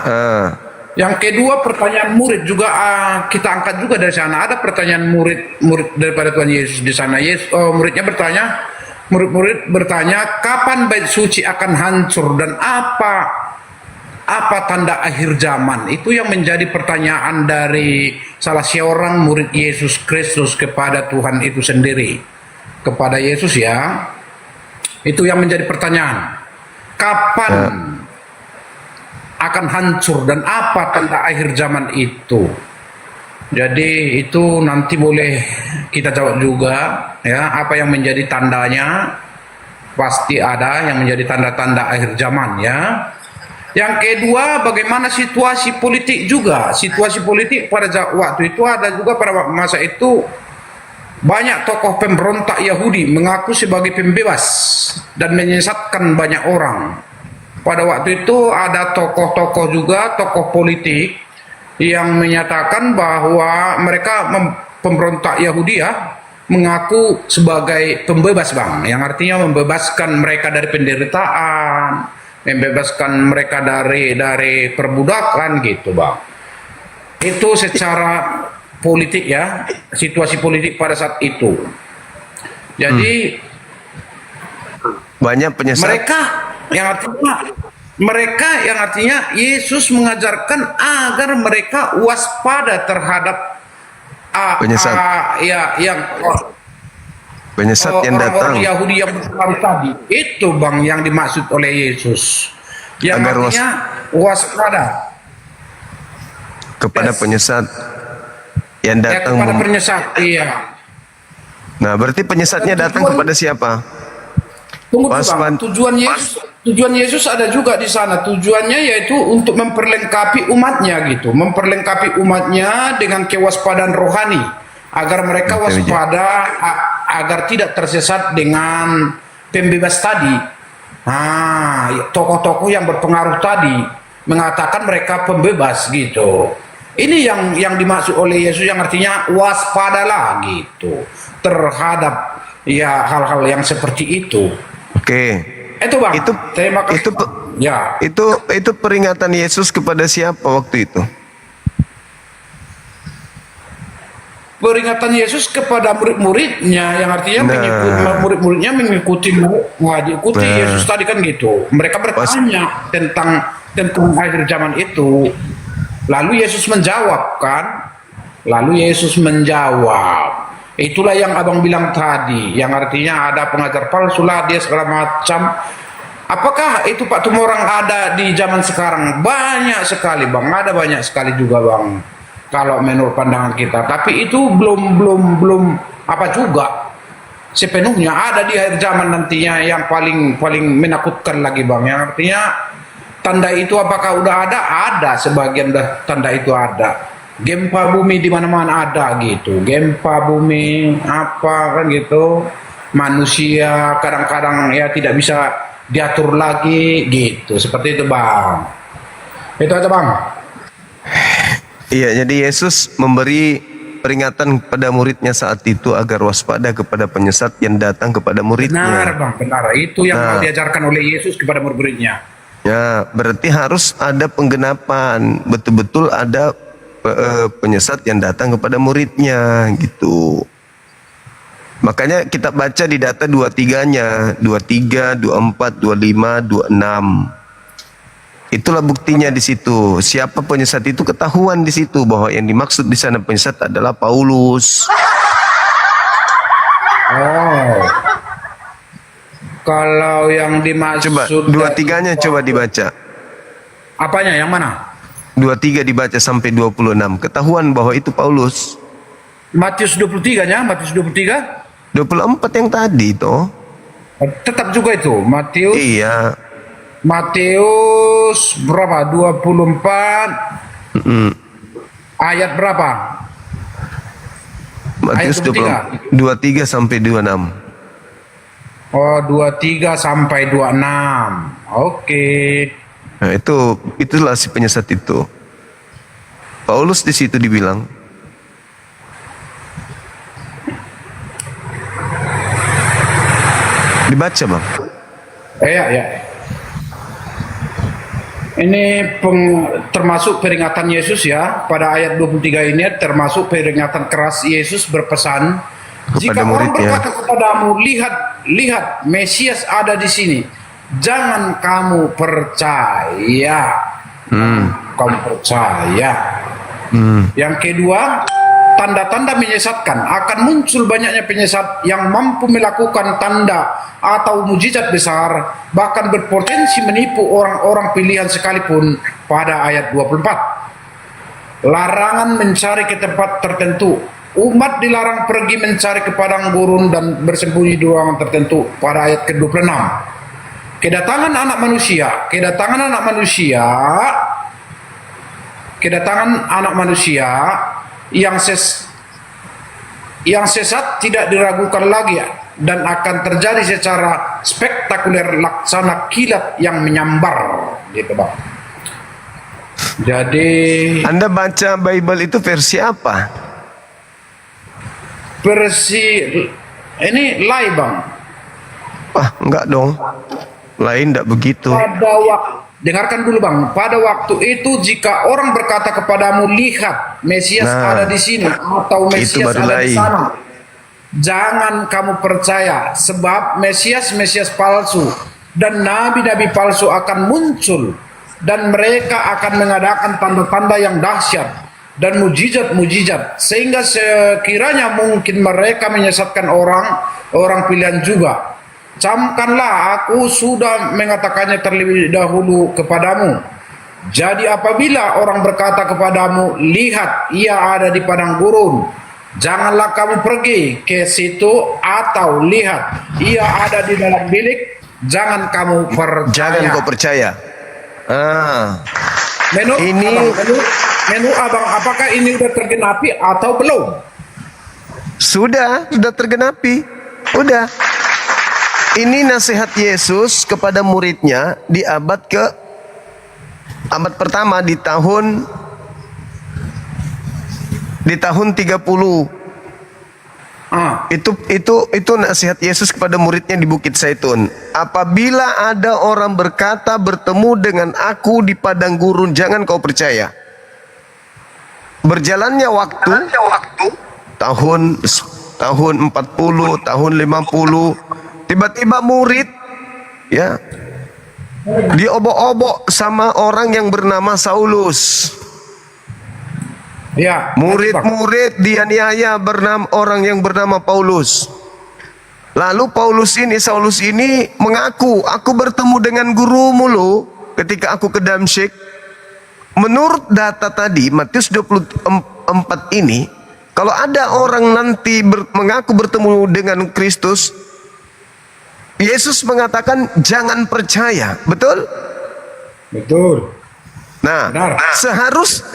Yang kedua, pertanyaan murid juga kita angkat juga dari sana. Ada pertanyaan murid daripada Tuhan Yesus di sana. Murid-murid bertanya, kapan bait suci akan hancur dan apa tanda akhir zaman? Itu yang menjadi pertanyaan dari salah seorang murid Yesus Kristus kepada Tuhan itu sendiri. Kepada Yesus ya. Itu yang menjadi pertanyaan. Kapan akan hancur dan apa tanda akhir zaman itu? Jadi itu nanti boleh kita jawab juga ya, apa yang menjadi tandanya. Pasti ada yang menjadi tanda-tanda akhir zaman ya. Yang kedua, bagaimana situasi politik juga. Situasi politik pada waktu itu ada juga pada masa itu banyak tokoh pemberontak Yahudi mengaku sebagai pembebas dan menyesatkan banyak orang. Pada waktu itu ada tokoh-tokoh juga, tokoh politik yang menyatakan bahwa mereka pemberontak Yahudi ya, mengaku sebagai pembebas bang, yang artinya membebaskan mereka dari penderitaan, membebaskan mereka dari perbudakan gitu bang. Itu secara politik ya, situasi politik pada saat itu. Jadi banyak penyesat. Mereka yang artinya Yesus mengajarkan agar mereka waspada terhadap penyesat. Penyesat yang datang. Orang Yahudi yang berpengaruh tadi. Itu bang yang dimaksud oleh Yesus. Yang Agar artinya waspada kepada penyesat yang datang. kepada penyesat. Iya. Nah, berarti penyesatnya datang kepada siapa? Tunggu bang. Tujuan Yesus ada juga di sana. Tujuannya yaitu untuk memperlengkapi umatnya gitu, memperlengkapi umatnya dengan kewaspadaan rohani agar mereka waspada, agar tidak tersesat dengan pembebas tadi. Nah, tokoh-tokoh yang berpengaruh tadi mengatakan mereka pembebas gitu. Ini yang dimaksud oleh Yesus, yang artinya waspadalah gitu terhadap ya hal-hal yang seperti itu. Oke. Itu bang. Terima kasih. Itu peringatan Yesus kepada siapa waktu itu? Peringatan Yesus kepada murid-muridnya, yang artinya murid-muridnya mengikuti Yesus tadi kan gitu. Mereka bertanya tentang akhir zaman itu. Lalu Yesus menjawab kan? Itulah yang abang bilang tadi, yang artinya ada pengajar palsu lah, dia segala macam. Apakah itu Pak Tumorang ada di zaman sekarang? Banyak sekali bang, ada banyak sekali juga bang. Kalau menurut pandangan kita, tapi itu belum apa juga. sepenuhnya ada di akhir zaman nantinya yang paling menakutkan lagi Bang. Yang artinya tanda itu apakah udah ada? Ada, sebagian tanda itu ada. Gempa bumi di mana-mana ada gitu. Gempa bumi apa kan gitu. Manusia kadang-kadang ya tidak bisa diatur lagi gitu. Seperti itu Bang. Itu aja Bang. Iya, jadi Yesus memberi peringatan kepada muridnya saat itu agar waspada kepada penyesat yang datang kepada muridnya. Benar Bang, benar. Itu yang Nah. mau diajarkan oleh Yesus kepada murid-muridnya. Ya, berarti harus ada penggenapan. Betul-betul ada penyesat yang datang kepada muridnya gitu. Makanya kita baca di data 23-nya, 23, 24, 25, 26. Itulah buktinya di situ. Siapa penyesat itu ketahuan di situ bahwa yang dimaksud di sana penyesat adalah Paulus. Oh. Kalau yang dimaksud Coba 23-nya coba dibaca. apanya yang mana? 23 dibaca sampai 26. Ketahuan bahwa itu Paulus. Matius 23-nya, Matius 23. 24 yang tadi toh. Tetap juga itu. Iya. Matius berapa? 24 ayat berapa? Matius Ayat 23 sampai 26. Oh, 23 sampai 26. Oke. Nah, itulah si penyesat itu. Paulus di situ dibilang, dibaca Bang. Ya. Ini termasuk peringatan Yesus ya. Pada ayat 23 ini termasuk peringatan keras Yesus berpesan, jika orang muridnya. berkata kepadamu, lihat Mesias ada di sini, jangan kamu percaya. Kamu percaya. Yang kedua, tanda-tanda menyesatkan. Akan muncul banyaknya penyesat yang mampu melakukan tanda atau mujizat besar, bahkan berpotensi menipu orang-orang pilihan sekalipun. Pada ayat 24, larangan mencari ke tempat tertentu. Umat dilarang pergi mencari ke padang gurun dan bersembunyi di ruangan tertentu. Pada ayat ke-26, kedatangan anak manusia yang sesat tidak diragukan lagi dan akan terjadi secara spektakuler laksana kilat yang menyambar gitu Bang. Jadi Anda baca Bible itu versi apa? versi ini live Bang. Enggak dong. Lain enggak begitu. Dengarkan dulu Bang. Pada waktu itu jika orang berkata kepadamu, lihat Mesias ada di sini atau Mesias baru ada di lain. sana, jangan kamu percaya, sebab Mesias palsu dan nabi-nabi palsu akan muncul, dan mereka akan mengadakan tanda-tanda yang dahsyat dan mujizat-mujizat, sehingga sekiranya mungkin mereka menyesatkan orang pilihan juga. Camkanlah, aku sudah mengatakannya terlebih dahulu kepadamu. Jadi apabila orang berkata kepadamu, lihat ia ada di padang gurun, janganlah kamu pergi ke situ, atau lihat ia ada di dalam bilik, jangan kamu percaya. Jangan kau percaya. Menurut abang, apakah ini sudah tergenapi atau belum? Sudah tergenapi. Udah. Ini nasihat Yesus kepada muridnya di abad pertama di tahun 30. Itu nasihat Yesus kepada muridnya di Bukit Zaitun. Apabila ada orang berkata bertemu dengan aku di padang gurun, jangan kau percaya. Berjalannya waktu tahun 40, tahun 50, tiba-tiba murid ya diobok-obok sama orang yang bernama Saulus. Ya, Murid-murid dianiaya orang yang bernama Paulus. Lalu Saulus ini mengaku, aku bertemu dengan gurumu lo ketika aku ke Damsyik. Menurut data tadi Matius 24 ini, Kalau ada orang nanti mengaku bertemu dengan Kristus, Yesus mengatakan jangan percaya, betul? Betul. Nah, Benar.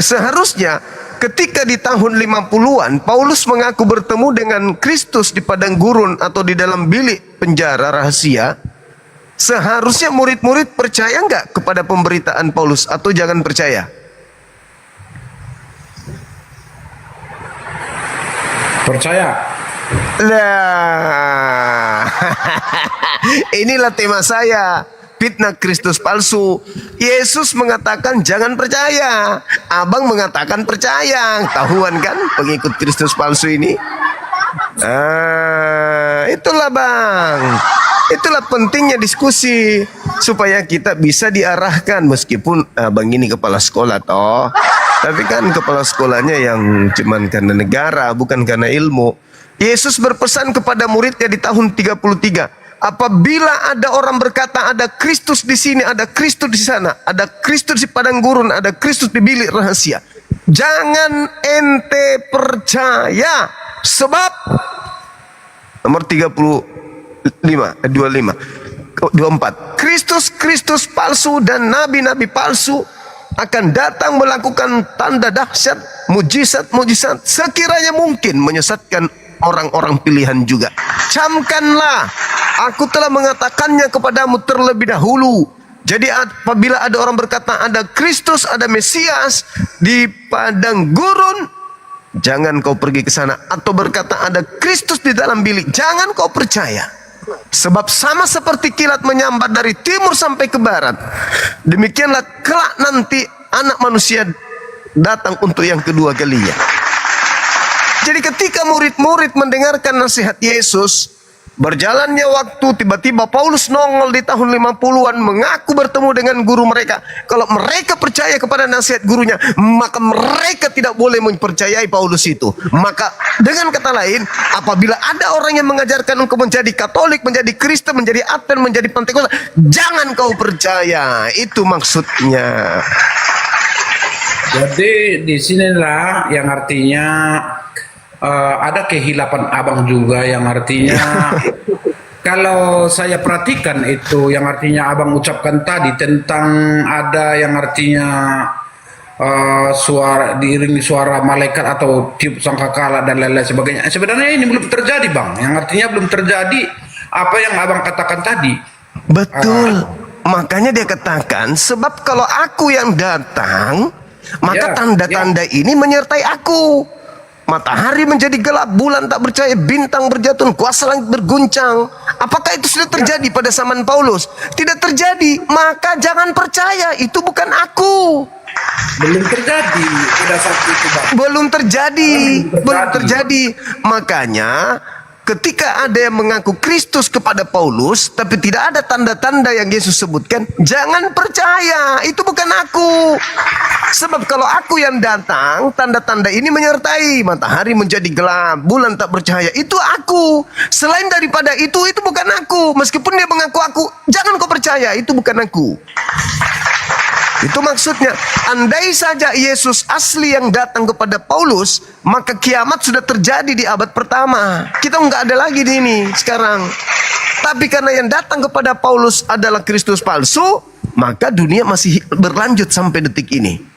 seharusnya ketika di tahun 50-an Paulus mengaku bertemu dengan Kristus di padang gurun atau di dalam bilik penjara rahasia, seharusnya murid-murid percaya nggak kepada pemberitaan Paulus atau jangan percaya? Percaya. Nah, inilah tema saya. Fitnah Kristus palsu. Yesus mengatakan jangan percaya. Abang mengatakan percaya. Tahuan kan pengikut Kristus palsu ini? Itulah bang. Itulah pentingnya diskusi supaya kita bisa diarahkan meskipun abang ini kepala sekolah toh. Tapi kan kepala sekolahnya yang cuman karena negara bukan karena ilmu. Yesus berpesan kepada muridnya di tahun 33. Apabila ada orang berkata ada Kristus di sini, ada Kristus di sana, ada Kristus di padang gurun, ada Kristus di bilik rahasia, jangan ente percaya. Sebab nomor 25, 24. Kristus palsu dan nabi-nabi palsu akan datang melakukan tanda dahsyat, mujizat sekiranya mungkin menyesatkan orang-orang pilihan juga. Camkanlah, aku telah mengatakannya kepadamu terlebih dahulu. Jadi apabila ada orang berkata ada Kristus, ada Mesias di padang gurun, jangan kau pergi ke sana. Atau berkata ada Kristus di dalam bilik, jangan kau percaya. Sebab sama seperti kilat menyambar dari timur sampai ke barat, demikianlah kelak nanti anak manusia datang untuk yang kedua kalinya. Jadi ketika murid-murid mendengarkan nasihat Yesus, berjalannya waktu, tiba-tiba Paulus nongol di tahun 50-an mengaku bertemu dengan guru mereka. Kalau mereka percaya kepada nasihat gurunya, maka mereka tidak boleh mempercayai Paulus itu. Maka dengan kata lain, apabila ada orang yang mengajarkan engkau menjadi Katolik, menjadi Kristen, menjadi Advent, menjadi Pentakosta, jangan kau percaya. Itu maksudnya. Jadi di sinilah yang artinya ada kehilapan abang juga yang artinya kalau saya perhatikan itu yang artinya abang ucapkan tadi tentang ada yang artinya suara diiringi suara malaikat atau tiup sangkakala dan lain-lain sebagainya. Sebenarnya ini belum terjadi bang, yang artinya belum terjadi apa yang abang katakan tadi. Betul. Makanya dia katakan sebab kalau aku yang datang, maka tanda-tanda ini menyertai aku. Matahari menjadi gelap, bulan tak percaya, bintang berjatuhan, kuasa langit berguncang. Apakah itu sudah terjadi pada zaman Paulus? Tidak terjadi, maka jangan percaya, itu bukan aku. Belum terjadi pada saat itu bang. Belum terjadi. Makanya ketika ada yang mengaku Kristus kepada Paulus, tapi tidak ada tanda-tanda yang Yesus sebutkan, jangan percaya, itu bukan aku. Sebab kalau aku yang datang, tanda-tanda ini menyertai. Matahari menjadi gelap, bulan tak bercahaya, itu aku. Selain daripada itu bukan aku. Meskipun dia mengaku aku, jangan kau percaya, itu bukan aku. Itu maksudnya, andai saja Yesus asli yang datang kepada Paulus, maka kiamat sudah terjadi di abad pertama. Kita nggak ada lagi di ini sekarang. Tapi karena yang datang kepada Paulus adalah Kristus palsu, maka dunia masih berlanjut sampai detik ini.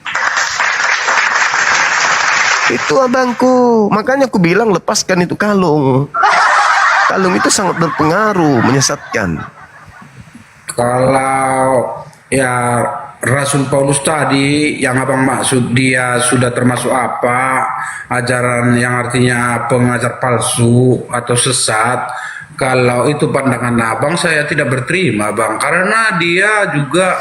Itu abangku. Makanya aku bilang lepaskan itu kalung. Kalung itu sangat berpengaruh, menyesatkan. Kalau ya Rasul Paulus tadi yang abang maksud dia sudah termasuk apa ajaran yang artinya pengajar palsu atau sesat. Kalau itu pandangan abang, saya tidak berterima bang, karena dia juga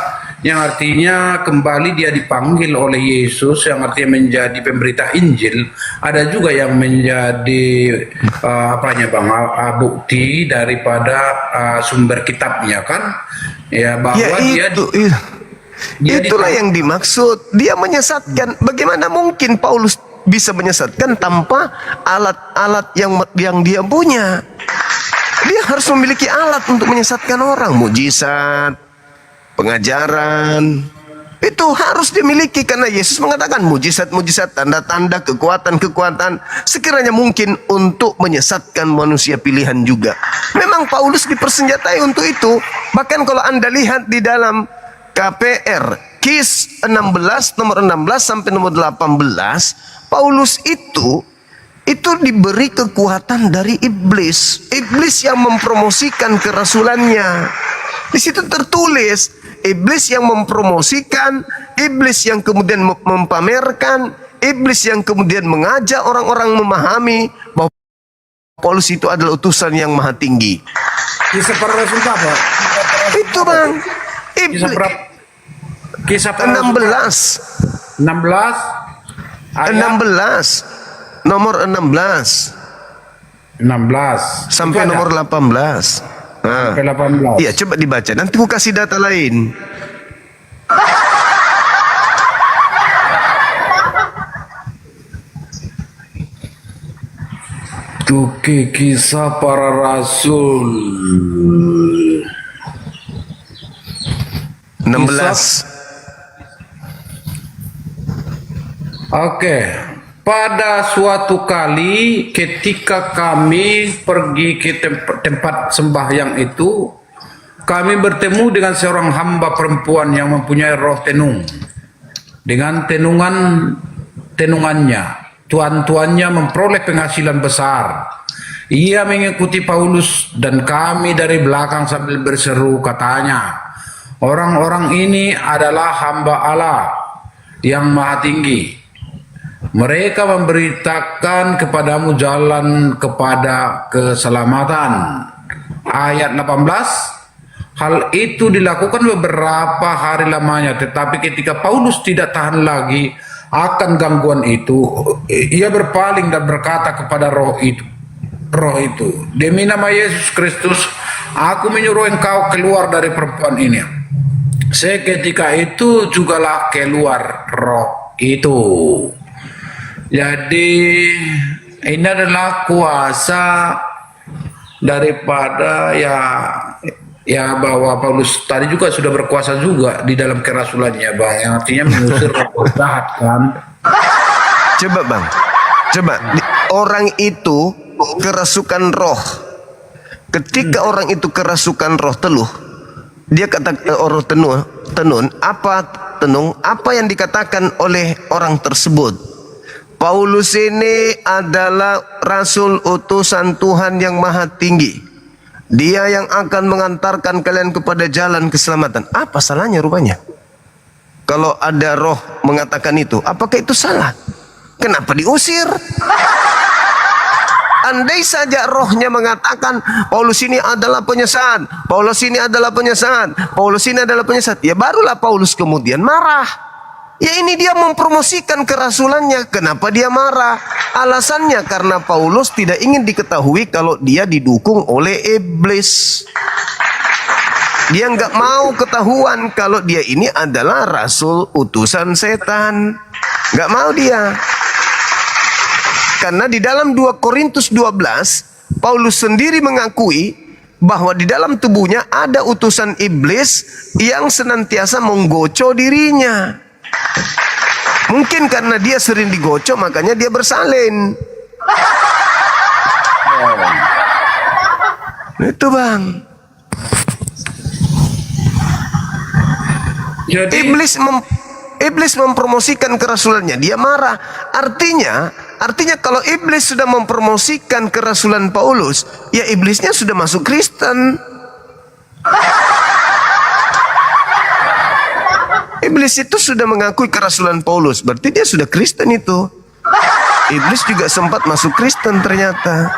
yang artinya kembali dia dipanggil oleh Yesus yang artinya menjadi pemberita Injil. Ada juga yang menjadi apanya bang, bukti daripada sumber kitabnya kan ya, bahwa ya, itulah yang dimaksud. Dia menyesatkan. Bagaimana mungkin Paulus bisa menyesatkan tanpa alat-alat yang dia punya? Dia harus memiliki alat untuk menyesatkan orang. Mujizat, pengajaran, Itu harus dimiliki karena Yesus mengatakan mujizat-mujizat, tanda-tanda, kekuatan-kekuatan sekiranya mungkin untuk menyesatkan manusia pilihan juga. Memang Paulus dipersenjatai untuk itu. Bahkan kalau Anda lihat di dalam KPR Kis 16 nomor 16 sampai nomor 18, Paulus itu diberi kekuatan dari iblis. Iblis yang mempromosikan kerasulannya. Di situ tertulis iblis yang mempromosikan, iblis yang kemudian mempamerkan, iblis yang kemudian mengajak orang-orang memahami bahwa Paulus itu adalah utusan yang maha tinggi. Kisah para Rasul apa? Itu bang, Kisah iblis. berapa? Kisah para Rasul 16 16 ayat 16 nomor 16 sampai Itu ada? nomor 18. Nah, Sampai 18. iya, coba dibaca. Nanti aku kasih data lain. Oke, kisah para rasul 16. Oke, pada suatu kali ketika kami pergi ke tempat sembahyang itu, kami bertemu dengan seorang hamba perempuan yang mempunyai roh tenung. Dengan tenungannya, tuan-tuannya memperoleh penghasilan besar. Ia mengikuti Paulus dan kami dari belakang sambil berseru, katanya, orang-orang ini adalah hamba Allah yang maha tinggi. Mereka memberitakan kepadamu jalan kepada keselamatan. Ayat 18, hal itu dilakukan beberapa hari lamanya, tetapi ketika Paulus tidak tahan lagi akan gangguan itu, ia berpaling dan berkata kepada roh itu, demi nama Yesus Kristus, aku menyuruh engkau keluar dari perempuan ini. Seketika itu jugalah keluar roh itu. Jadi ini adalah kuasa daripada ya bahwa Paulus tadi juga sudah berkuasa juga di dalam kerasulannya, bang, yang artinya mengusir roh jahat kan. Coba bang, orang itu kerasukan roh. Ketika orang itu kerasukan roh teluh, dia kata orang tenun apa yang dikatakan oleh orang tersebut? Paulus ini adalah rasul utusan Tuhan yang maha tinggi. Dia yang akan mengantarkan kalian kepada jalan keselamatan. Apa salahnya rupanya? Kalau ada roh mengatakan itu, apakah itu salah? Kenapa diusir? Andai saja rohnya mengatakan Paulus ini adalah penyesat, Paulus ini adalah penyesat, Paulus ini adalah penyesat, ya barulah Paulus kemudian marah. Ya ini dia mempromosikan kerasulannya. Kenapa dia marah? Alasannya karena Paulus tidak ingin diketahui kalau dia didukung oleh iblis. Dia nggak mau ketahuan kalau dia ini adalah rasul utusan setan. Nggak mau dia. Karena di dalam 2 Korintus 12, Paulus sendiri mengakui bahwa di dalam tubuhnya ada utusan iblis yang senantiasa menggoco dirinya. Mungkin karena dia sering digocok makanya dia bersalin. Itu bang. Jadi Iblis mempromosikan kerasulannya, dia marah. Artinya kalau iblis sudah mempromosikan kerasulan Paulus, ya iblisnya sudah masuk Kristen. Iblis itu sudah mengakui kerasulan Paulus, berarti dia sudah Kristen itu. Iblis juga sempat masuk Kristen ternyata.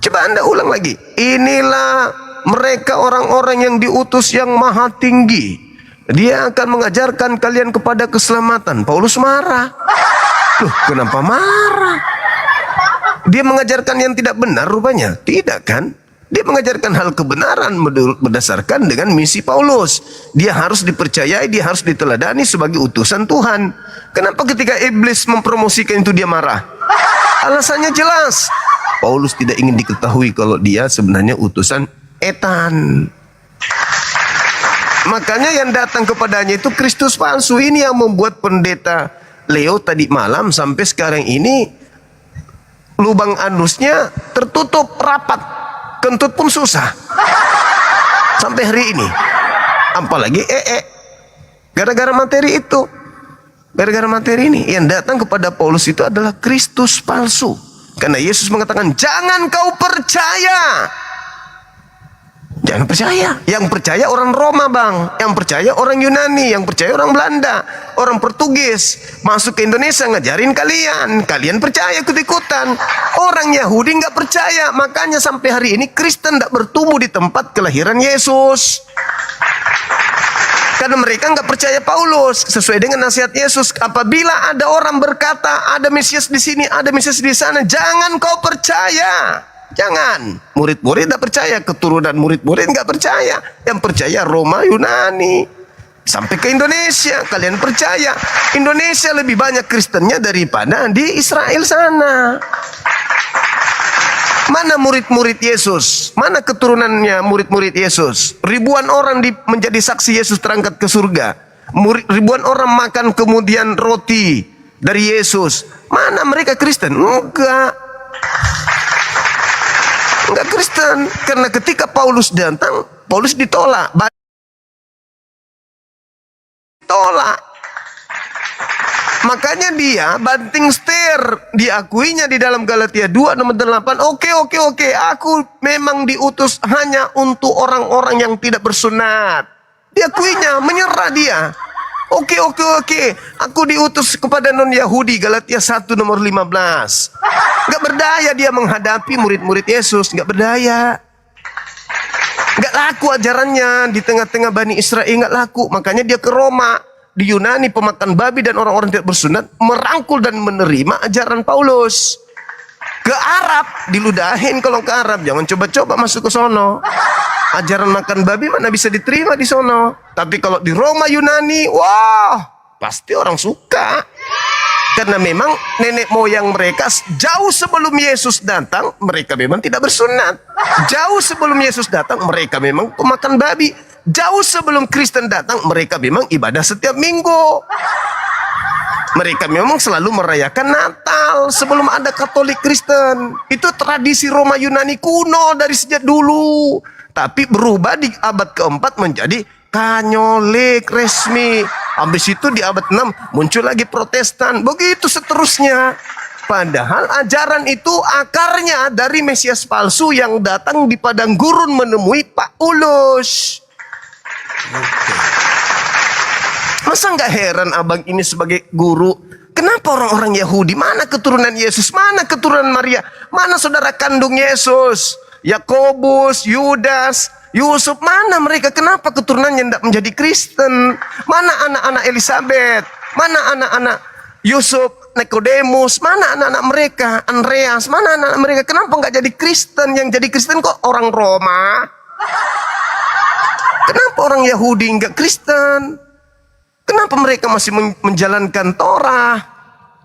Coba Anda ulang lagi. Inilah mereka orang-orang yang diutus yang maha tinggi. Dia akan mengajarkan kalian kepada keselamatan. Paulus marah. Loh, kenapa marah? Dia mengajarkan yang tidak benar rupanya? Tidak kan? Dia mengajarkan hal kebenaran berdasarkan dengan misi Paulus. Dia harus dipercayai, dia harus diteladani sebagai utusan Tuhan. Kenapa ketika iblis mempromosikan itu dia marah? Alasannya jelas. Paulus tidak ingin diketahui kalau dia sebenarnya utusan etan. Makanya yang datang kepadanya itu Kristus palsu. Ini yang membuat pendeta Leo tadi malam sampai sekarang ini lubang anusnya tertutup rapat, kentut pun susah sampai hari ini. Apalagi gara-gara materi itu, gara-gara materi ini yang datang kepada Paulus itu adalah Kristus palsu. Karena Yesus mengatakan jangan kau percaya. Jangan percaya. Yang percaya orang Roma, Bang. Yang percaya orang Yunani. Yang percaya orang Belanda. Orang Portugis. Masuk ke Indonesia ngajarin kalian. Kalian percaya ikut-ikutan. Orang Yahudi nggak percaya. Makanya sampai hari ini Kristen tidak bertumbuh di tempat kelahiran Yesus. Karena mereka nggak percaya Paulus. Sesuai dengan nasihat Yesus. Apabila ada orang berkata ada Mesias di sini, ada Mesias di sana, jangan kau percaya. Jangan. Murid-murid tidak percaya. Keturunan murid-murid nggak percaya. Yang percaya Roma, Yunani. Sampai ke Indonesia. Kalian percaya Indonesia lebih banyak Kristennya daripada di Israel sana. Mana murid-murid Yesus? Mana keturunannya murid-murid Yesus? Ribuan orang menjadi saksi Yesus terangkat ke surga. Ribuan orang makan kemudian roti dari Yesus. Mana mereka Kristen? Enggak. Enggak Kristen. Karena ketika Paulus datang, Paulus ditolak. Makanya dia banting setir. Diakuinya di dalam Galatia 2 nomor 8. Oke. Aku memang diutus hanya untuk orang-orang yang tidak bersunat. Diakuinya, menyerah dia. Oke. Aku diutus kepada non-Yahudi. Galatia 1 nomor 15. Gak berdaya dia menghadapi murid-murid Yesus. Gak berdaya. Gak laku ajarannya di tengah-tengah Bani Israel. Gak laku. Makanya dia ke Roma. Di Yunani pemakan babi dan orang-orang tidak bersunat merangkul dan menerima ajaran Paulus. Ke Arab diludahin. Kalau ke Arab jangan coba-coba masuk ke sono. Ajaran makan babi mana bisa diterima di sono. Tapi kalau di Roma, Yunani, wah pasti orang suka. Karena memang nenek moyang mereka jauh sebelum Yesus datang mereka memang tidak bersunat. Jauh sebelum Yesus datang mereka memang pemakan babi. Jauh sebelum Kristen datang mereka memang ibadah setiap minggu. Mereka memang selalu merayakan Natal sebelum ada Katolik Kristen. Itu tradisi Roma Yunani kuno dari sejak dulu. Tapi berubah di abad keempat menjadi Katolik resmi. Habis itu di abad 6 muncul lagi Protestan. Begitu seterusnya. Padahal ajaran itu akarnya dari Mesias palsu yang datang di padang gurun menemui Paulus. Masa nggak heran abang ini sebagai guru? Kenapa orang-orang Yahudi? Mana keturunan Yesus? Mana keturunan Maria? Mana saudara kandung Yesus? Yakobus, Yudas, Yusuf, mana mereka? Kenapa keturunannya tidak menjadi Kristen? Mana anak-anak Elizabeth? Mana anak-anak Yusuf, Nikodemus? Mana anak-anak mereka? Andreas, mana anak-anak mereka? Kenapa nggak jadi Kristen? Yang jadi Kristen kok orang Roma? Kenapa orang Yahudi nggak Kristen? Kenapa mereka masih menjalankan Torah?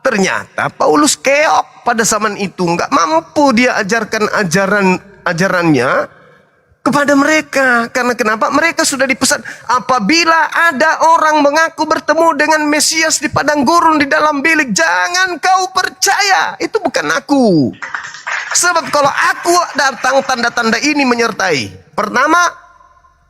Ternyata Paulus keok pada zaman itu, nggak mampu dia ajarkan ajarannya kepada mereka. Karena kenapa? Mereka sudah dipesan, apabila ada orang mengaku bertemu dengan Mesias di padang gurun di dalam bilik, jangan kau percaya, itu bukan aku. Sebab kalau aku datang, tanda-tanda ini menyertai. Pertama,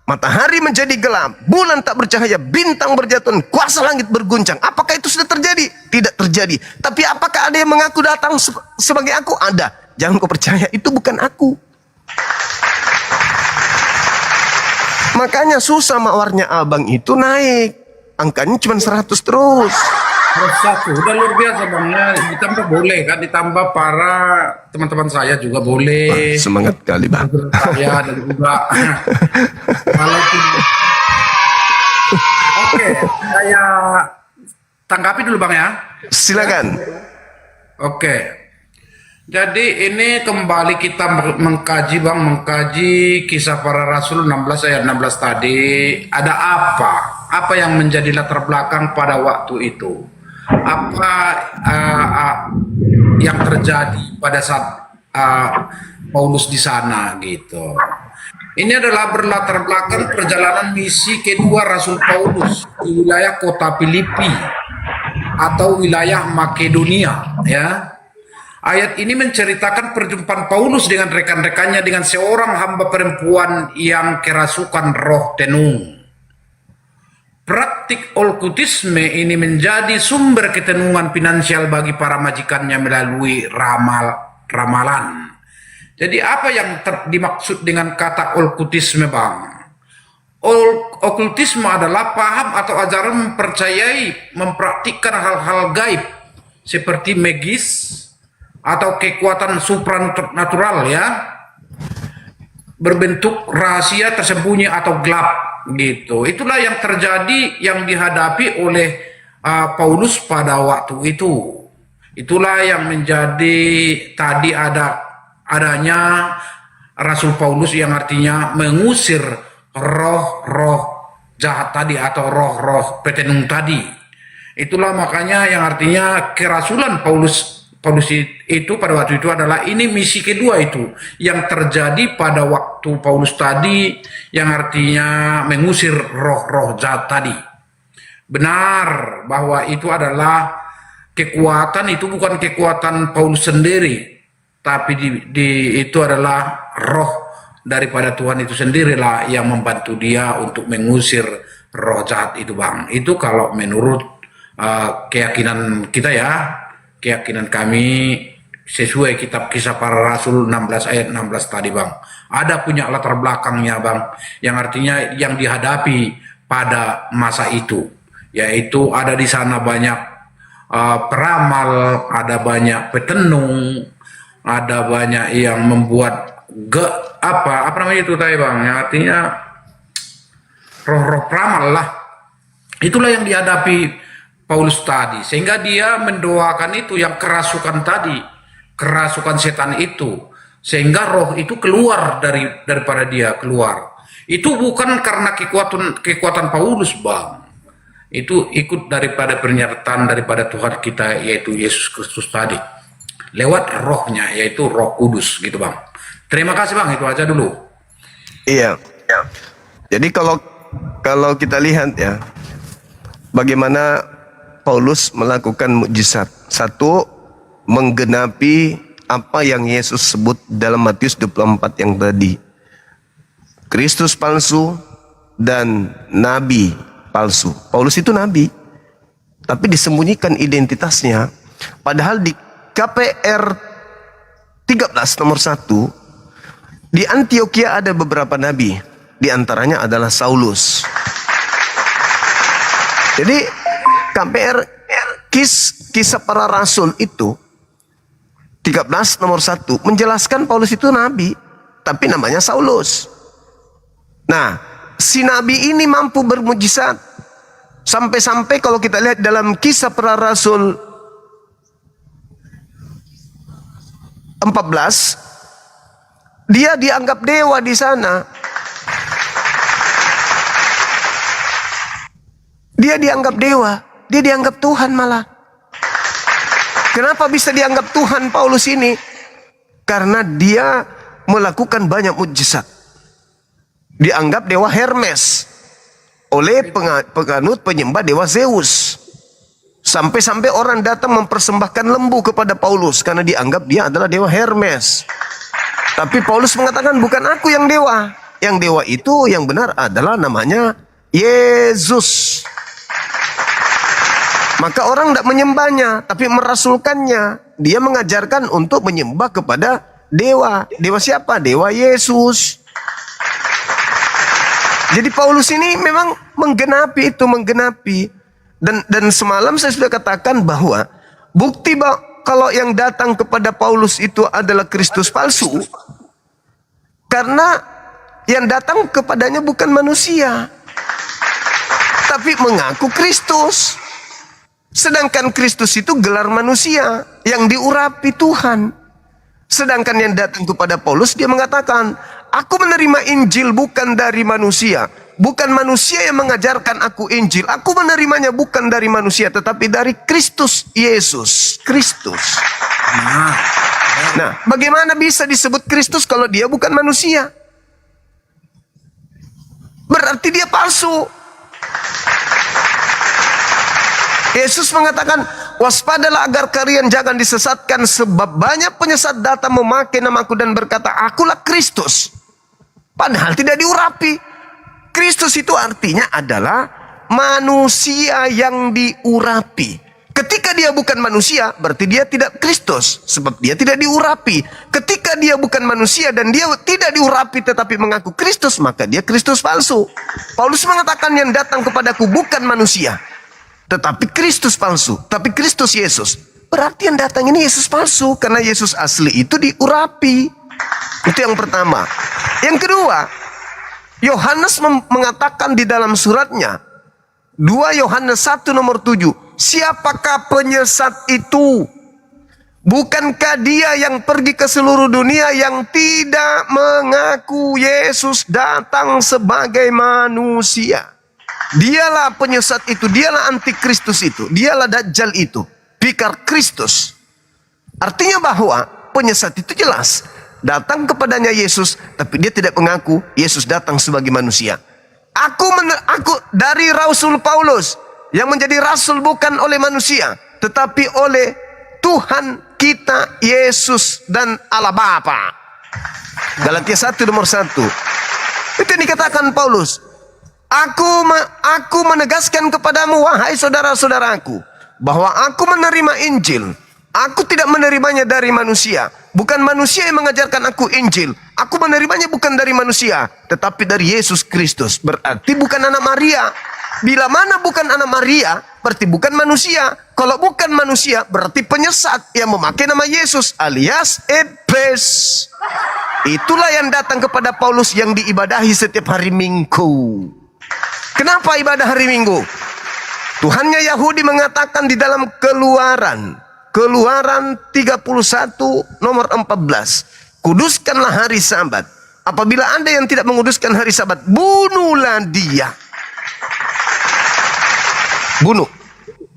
matahari menjadi gelap, bulan tak bercahaya, bintang berjatuhan, kuasa langit berguncang. Apakah itu sudah terjadi? Tidak terjadi. Tapi apakah ada yang mengaku datang sebagai aku? Ada. Jangan kau percaya, itu bukan aku. Makanya susah mawarnya abang itu naik. Angkanya cuma 100 terus. Satu, udah luar biasa bang. Ya, ditambah boleh kan, ditambah para teman-teman saya juga boleh. Semangat kali bang. Saya dan juga. Walaupun. Oke, saya tanggapi dulu bang ya. Silakan. Oke. Jadi ini kembali kita mengkaji bang, mengkaji kisah para rasul 16 ayat 16 tadi. Ada apa? Apa yang menjadi latar belakang pada waktu itu? Apa yang terjadi pada saat Paulus di sana gitu. Ini adalah berlatar belakang perjalanan misi kedua Rasul Paulus di wilayah kota Filipi atau wilayah Makedonia, ya. Ayat ini menceritakan perjumpaan Paulus dengan rekan-rekannya dengan seorang hamba perempuan yang kerasukan roh tenung. Praktik okkultisme ini menjadi sumber ketenungan finansial bagi para majikannya melalui ramalan. Jadi apa yang dimaksud dengan kata okkultisme, Bang? Okkultisme adalah paham atau ajaran mempercayai, mempraktikkan hal-hal gaib seperti magis atau kekuatan supranatural, ya, berbentuk rahasia tersembunyi atau gelap gitu. Itulah yang terjadi, yang dihadapi oleh Paulus pada waktu itu. Itulah yang menjadi tadi adanya Rasul Paulus yang artinya mengusir roh-roh jahat tadi atau roh-roh petenung tadi. Itulah makanya yang artinya kerasulan Paulus itu pada waktu itu adalah ini misi kedua itu yang terjadi pada waktu Paulus tadi, yang artinya mengusir roh-roh jahat tadi. Benar bahwa itu adalah kekuatan, itu bukan kekuatan Paulus sendiri, tapi itu adalah roh daripada Tuhan itu sendirilah yang membantu dia untuk mengusir roh jahat itu, Bang. Itu kalau menurut keyakinan kita, ya, keyakinan kami sesuai kitab Kisah Para Rasul 16 ayat 16 tadi, Bang. Ada punya latar belakangnya, Bang, yang artinya yang dihadapi pada masa itu, yaitu ada di sana banyak peramal, ada banyak petenung, ada banyak yang membuat apa namanya itu tadi, Bang, yang artinya roh-roh peramal lah. Itulah yang dihadapi Paulus tadi, sehingga dia mendoakan itu yang kerasukan tadi, kerasukan setan itu, sehingga roh itu keluar daripada dia keluar. Itu bukan karena kekuatan Paulus, Bang. Itu ikut daripada pernyataan daripada Tuhan kita, yaitu Yesus Kristus tadi, lewat rohnya, yaitu Roh Kudus gitu, Bang. Terima kasih, Bang, itu aja dulu. Iya. Jadi kalau kita lihat, ya, bagaimana Paulus melakukan mukjizat. Satu, menggenapi apa yang Yesus sebut dalam Matius 24 yang tadi. Kristus palsu dan nabi palsu. Paulus itu nabi, tapi disembunyikan identitasnya. Padahal di KPR 13 nomor 1, di Antioquia ada beberapa nabi. Di antaranya adalah Saulus. Jadi KPR Kisah Para Rasul itu 13 nomor 1 menjelaskan Paulus itu nabi, tapi namanya Saulus. Nah, si nabi ini mampu bermujizat. Sampai-sampai kalau kita lihat dalam Kisah Para Rasul 14, dia dianggap dewa di sana. Dia dianggap dewa. Dia dianggap Tuhan malah. Kenapa bisa dianggap Tuhan Paulus ini? Karena dia melakukan banyak mukjizat. Dianggap dewa Hermes oleh penganut penyembah dewa Zeus. Sampai-sampai orang datang mempersembahkan lembu kepada Paulus karena dianggap dia adalah dewa Hermes. Tapi Paulus mengatakan, bukan aku yang dewa. Yang dewa itu yang benar adalah namanya Yesus. Maka orang tidak menyembahnya, tapi merasulkannya. Dia mengajarkan untuk menyembah kepada dewa. Dewa siapa? Dewa Yesus. Jadi Paulus ini memang menggenapi itu, menggenapi. Dan semalam saya sudah katakan bahwa bukti kalau yang datang kepada Paulus itu adalah Kristus palsu, karena yang datang kepadanya bukan manusia, tapi mengaku Kristus. Sedangkan Kristus itu gelar manusia yang diurapi Tuhan. Sedangkan yang datang kepada Paulus, dia mengatakan, aku menerima Injil bukan dari manusia. Bukan manusia yang mengajarkan aku Injil. Aku menerimanya bukan dari manusia, tetapi dari Kristus Yesus. Kristus. Nah, bagaimana bisa disebut Kristus kalau dia bukan manusia? berarti dia palsu. Yesus mengatakan, waspadalah agar kalian jangan disesatkan, sebab banyak penyesat datang memakai namaku dan berkata, akulah Kristus. Padahal tidak diurapi. Kristus itu artinya adalah manusia yang diurapi. Ketika dia bukan manusia, berarti dia tidak Kristus, sebab dia tidak diurapi. Ketika dia bukan manusia dan dia tidak diurapi tetapi mengaku Kristus, maka dia Kristus palsu. Paulus mengatakan yang datang kepadaku bukan manusia, tetapi Kristus palsu, tapi Kristus Yesus. Berarti yang datang ini Yesus palsu, karena Yesus asli itu diurapi. Itu yang pertama. Yang kedua, Yohanes mengatakan di dalam suratnya, 2 Yohanes 1 nomor 7, siapakah penyesat itu? Bukankah dia yang pergi ke seluruh dunia yang tidak mengaku Yesus datang sebagai manusia? Dialah penyesat itu, dialah antikristus itu, dialah dajjal itu, pikar Kristus. Artinya bahwa penyesat itu jelas datang kepadanya Yesus, tapi dia tidak mengaku Yesus datang sebagai manusia. Aku dari Rasul Paulus yang menjadi rasul bukan oleh manusia, tetapi oleh Tuhan kita Yesus dan Allah Bapa. Galatia 1 nomor 1. Itu yang dikatakan Paulus. Aku menegaskan kepadamu, wahai saudara-saudaraku, bahwa aku menerima Injil. Aku tidak menerimanya dari manusia. Bukan manusia yang mengajarkan aku Injil. Aku menerimanya bukan dari manusia, tetapi dari Yesus Kristus. Berarti bukan anak Maria. Bila mana bukan anak Maria, berarti bukan manusia. Kalau bukan manusia, berarti penyesat yang memakai nama Yesus alias Ebes. Itulah yang datang kepada Paulus yang diibadahi setiap hari Minggu. Kenapa ibadah hari Minggu? Tuhannya Yahudi mengatakan di dalam Keluaran 31 nomor 14, kuduskanlah hari Sabat. Apabila Anda yang tidak menguduskan hari Sabat, bunuhlah dia. Bunuh.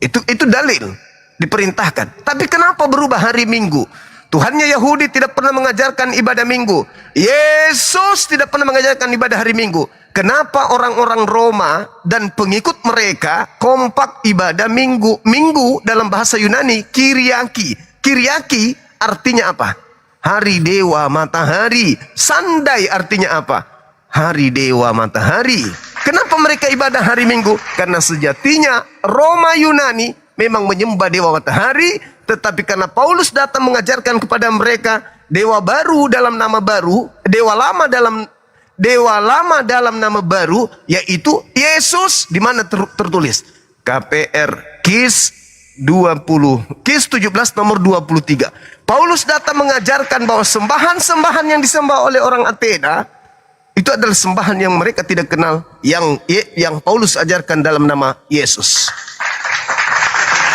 Itu dalil, diperintahkan. Tapi kenapa berubah hari Minggu? Tuhannya Yahudi tidak pernah mengajarkan ibadah Minggu. Yesus tidak pernah mengajarkan ibadah hari Minggu. Kenapa orang-orang Roma dan pengikut mereka kompak ibadah Minggu? Minggu dalam bahasa Yunani Kyriaki. Kyriaki artinya apa? Hari dewa matahari. Sandai artinya apa? Hari dewa matahari. Kenapa mereka ibadah hari Minggu? Karena sejatinya Roma Yunani memang menyembah dewa matahari, tetapi karena Paulus datang mengajarkan kepada mereka dewa baru dalam nama baru, dewa lama dalam nama baru, yaitu Yesus, di mana tertulis KPR KIS 17 nomor 23. Paulus datang mengajarkan bahwa sembahan-sembahan yang disembah oleh orang Athena itu adalah sembahan yang mereka tidak kenal, yang Paulus ajarkan dalam nama Yesus.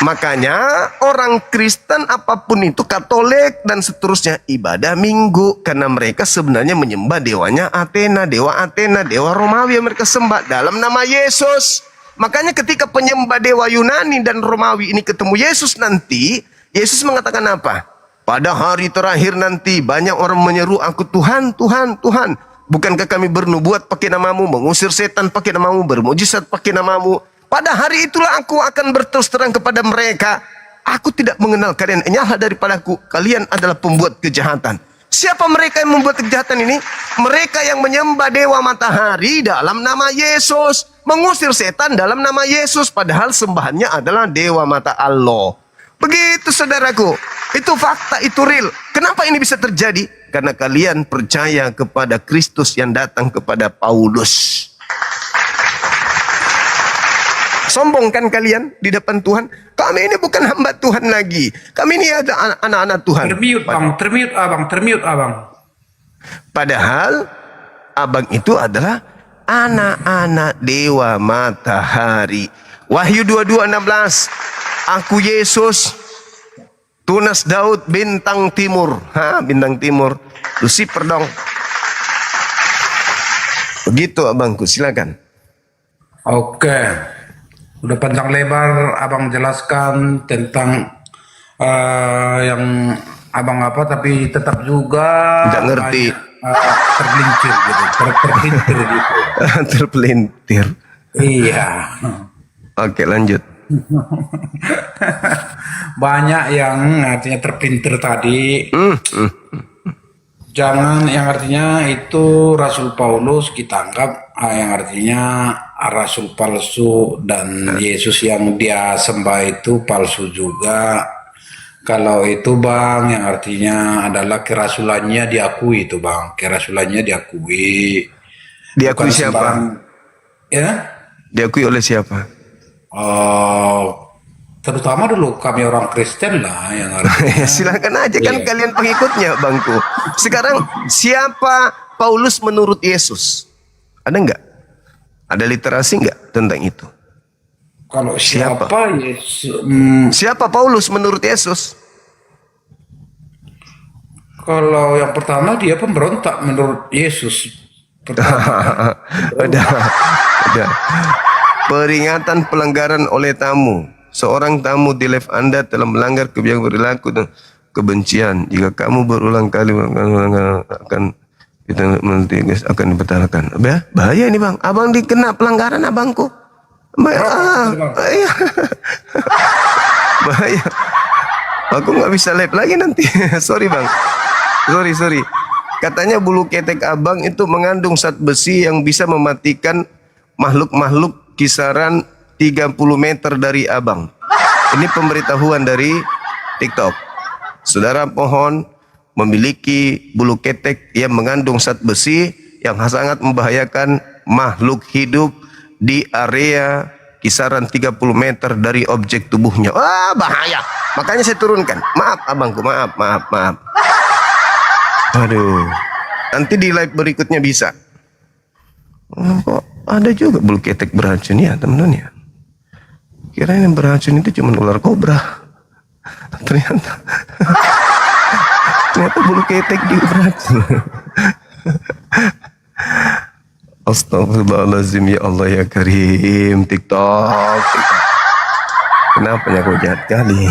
Makanya orang Kristen apapun itu, Katolik dan seterusnya, ibadah Minggu karena mereka sebenarnya menyembah dewanya Athena, dewa Romawi yang mereka sembah dalam nama Yesus. Makanya ketika penyembah dewa Yunani dan Romawi ini ketemu Yesus nanti, Yesus mengatakan apa? Pada hari terakhir nanti banyak orang menyeru aku Tuhan, Tuhan, Tuhan. Bukankah kami bernubuat pakai namamu, mengusir setan pakai namamu, bermujizat pakai namamu? Pada hari itulah aku akan berterus terang kepada mereka, aku tidak mengenal kalian, enyahlah daripadaku, kalian adalah pembuat kejahatan. Siapa mereka yang membuat kejahatan ini? Mereka yang menyembah dewa matahari dalam nama Yesus, mengusir setan dalam nama Yesus, padahal sembahannya adalah dewa mata Allah. Begitu saudaraku, itu fakta, itu real. Kenapa ini bisa terjadi? Karena kalian percaya kepada Kristus yang datang kepada Paulus. Sombong kan kalian di depan Tuhan? Kami ini bukan hamba Tuhan lagi. Kami ini ada anak-anak Tuhan. Termute abang. Padahal abang itu adalah anak-anak dewa matahari. Wahyu 22:16. Aku Yesus, tunas Daud, bintang timur. Bintang timur. Lucifer dong. Begitu abangku, silakan. Oke. Udah panjang lebar abang jelaskan tentang yang abang apa, tapi tetap juga Nggak ngerti. banyak, tergelincir gitu, terpelintir gitu. Terpelintir. Iya. Oke, lanjut. Banyak yang artinya terpelintir tadi. Jangan yang artinya itu Rasul Paulus kita anggap yang artinya Rasul palsu dan Yesus yang dia sembah itu palsu juga. Kalau itu Bang yang artinya adalah kerasulannya diakui itu Bang, kerasulannya diakui. Diakui Bukan siapa? sembarang, ya? Diakui oleh siapa? Terutama dulu kami orang Kristen lah yang artinya. Ya, silakan aja kan Iya. kalian pengikutnya, Bangku. Sekarang siapa Paulus menurut Yesus? Ada nggak? Ada literasi nggak tentang itu? Kalau Siapa? siapa Yesus? Siapa Paulus menurut Yesus? Kalau yang pertama dia pemberontak menurut Yesus. Pertama. Udah. Peringatan pelanggaran oleh tamu. Seorang tamu di live Anda telah melanggar kebiasaan perilaku dan kebencian. Jika kamu berulang kali akan kita akan dibatalkan. Bahaya ini Bang. Abang dikena pelanggaran abangku. Bahaya. Bahaya. Aku nggak bisa live lagi nanti. Sorry Bang. Sorry. Katanya bulu ketek abang itu mengandung zat besi yang bisa mematikan makhluk-makhluk kisaran 30 meter dari abang. Ini pemberitahuan dari TikTok. Saudara pohon memiliki bulu ketek yang mengandung zat besi yang sangat membahayakan makhluk hidup di area kisaran 30 meter dari objek tubuhnya. Wah, bahaya. Makanya saya turunkan. Maaf abangku, maaf. Aduh. Nanti di live berikutnya bisa. Kok ada juga bulu ketek beracun ya, teman-teman ya? Kirain yang beracun itu cuma ular kobra. Ternyata bulu ketek juga beracun. Astagfirullahaladzim, ya Allah ya Karim. TikTok. Kenapa ya kok jahat kali?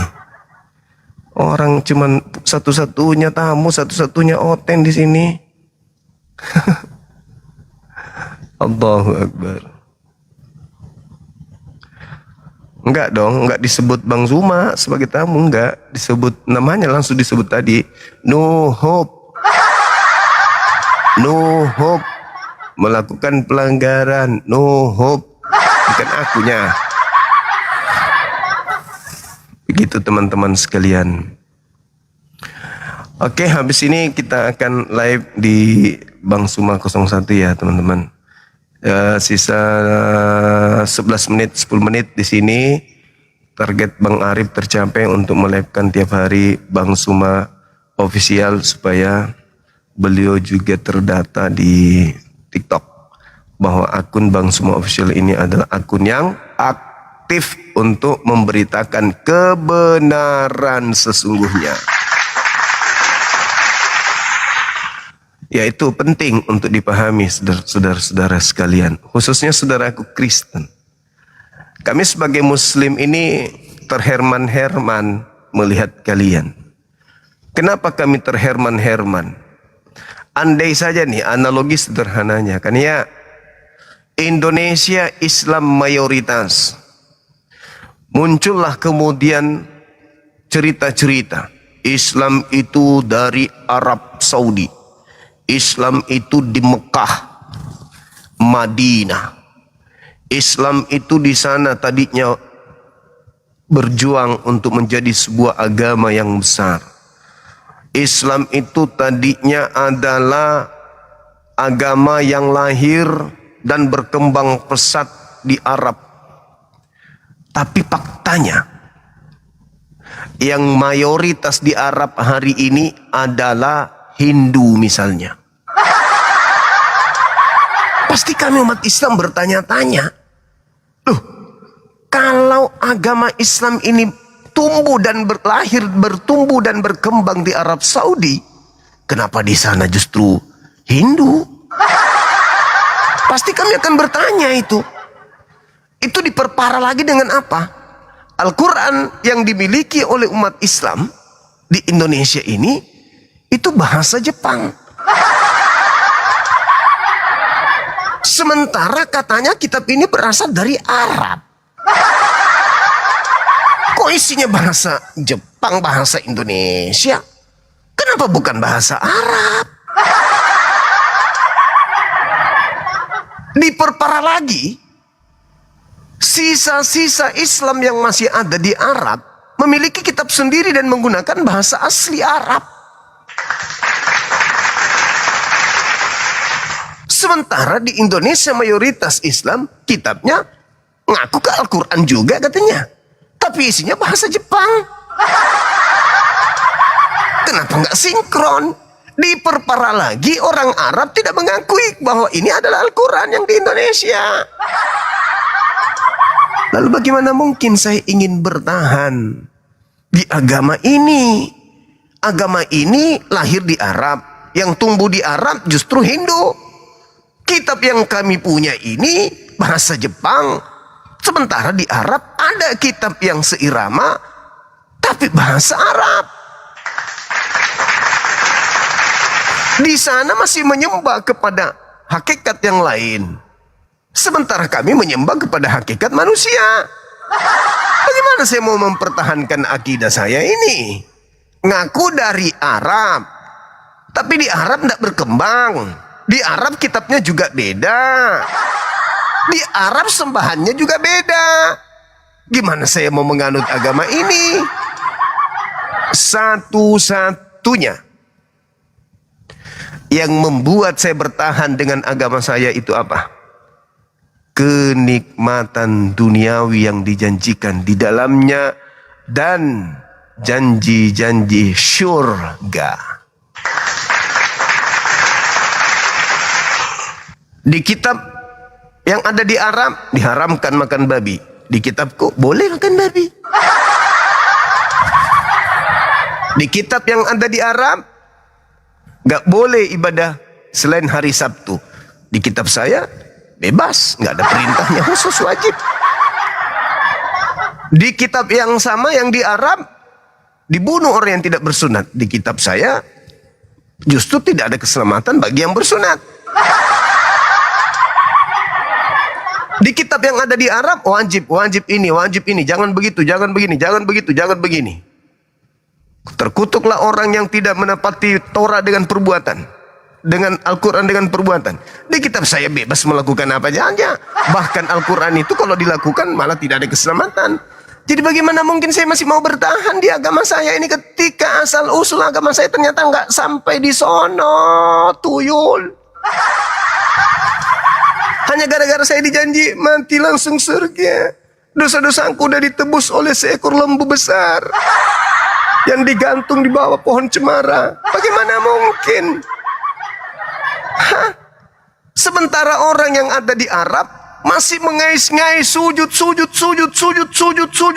Orang cuman satu-satunya tamu, satu-satunya oten di sini. Allahu Akbar. Enggak dong, enggak disebut Bang Zuma sebagai tamu, enggak. Disebut namanya langsung disebut tadi. No hope. No hope. Melakukan pelanggaran. No hope. Bukan akunya. Begitu teman-teman sekalian. Oke, habis ini kita akan live di Bang Suma 01 ya teman-teman. Sisa 11 menit, 10 menit di sini. Target Bang Arif tercapai untuk melivekan tiap hari Bang Suma official supaya beliau juga terdata di TikTok bahwa akun Bang Suma official ini adalah akun yang aktif untuk memberitakan kebenaran sesungguhnya. Ya, itu penting untuk dipahami saudara-saudara sekalian, khususnya saudaraku Kristen. Kami sebagai muslim ini terherman-herman melihat kalian. Kenapa kami terherman-herman? Andai saja nih analogi sederhananya, kan ya, Indonesia Islam mayoritas. Muncullah kemudian cerita-cerita Islam itu dari Arab Saudi. Islam itu di Mekah, Madinah. Islam itu di sana tadinya berjuang untuk menjadi sebuah agama yang besar. Islam itu tadinya adalah agama yang lahir dan berkembang pesat di Arab. Tapi faktanya yang mayoritas di Arab hari ini adalah Hindu misalnya. Pasti kami umat Islam bertanya-tanya, loh, kalau agama Islam ini tumbuh dan bertumbuh dan berkembang di Arab Saudi, kenapa di sana justru Hindu? Pasti kami akan bertanya itu. Itu diperparah lagi dengan apa? Al-Quran yang dimiliki oleh umat Islam di Indonesia ini itu bahasa Jepang. Sementara katanya kitab ini berasal dari Arab. Kok isinya bahasa Jepang, bahasa Indonesia? Kenapa bukan bahasa Arab? Diperparah lagi, sisa-sisa Islam yang masih ada di Arab memiliki kitab sendiri dan menggunakan bahasa asli Arab. Sementara di Indonesia mayoritas Islam kitabnya ngaku ke Al-Quran juga katanya, tapi isinya bahasa Jepang. Kenapa nggak sinkron? Diperparah lagi, orang Arab tidak mengakui bahwa ini adalah Al-Quran yang di Indonesia. Lalu bagaimana mungkin saya ingin bertahan di agama ini? Agama ini lahir di Arab, yang tumbuh di Arab justru Hindu. Kitab yang kami punya ini bahasa Jepang, sementara di Arab ada kitab yang seirama tapi bahasa Arab. Di sana masih menyembah kepada hakikat yang lain, sementara kami menyembah kepada hakikat manusia. Bagaimana saya mau mempertahankan akidah saya ini? Ngaku dari Arab, tapi di Arab tidak berkembang. Di Arab kitabnya juga beda. Di Arab sembahannya juga beda. Gimana saya mau menganut agama ini? Satu-satunya yang membuat saya bertahan dengan agama saya itu apa? Kenikmatan duniawi yang dijanjikan di dalamnya dan janji-janji syurga. Di kitab yang ada di Arab diharamkan makan babi. Di kitabku boleh makan babi. Di kitab yang ada di Arab gak boleh ibadah selain hari Sabtu. Di kitab saya bebas, gak ada perintahnya khusus wajib. Di kitab yang sama yang di Arab dibunuh orang yang tidak bersunat. Di kitab saya justru tidak ada keselamatan bagi yang bersunat. Di kitab yang ada di Arab wajib ini, jangan begitu, jangan begini, jangan begitu, jangan begini. Terkutuklah orang yang tidak menepati Torah dengan perbuatan, dengan Al-Quran dengan perbuatan. Di kitab saya bebas melakukan apa saja. Bahkan Al-Quran itu kalau dilakukan malah tidak ada keselamatan. Jadi bagaimana mungkin saya masih mau bertahan di agama saya ini ketika asal usul agama saya ternyata nggak sampai di sono, tuyul. Hanya gara-gara saya dijanji mati langsung surga. Dosa-dosaku udah ditebus oleh seekor lembu besar yang digantung di bawah pohon cemara. Bagaimana mungkin? Hah? Sementara orang yang ada di Arab masih mengais-ngais sujud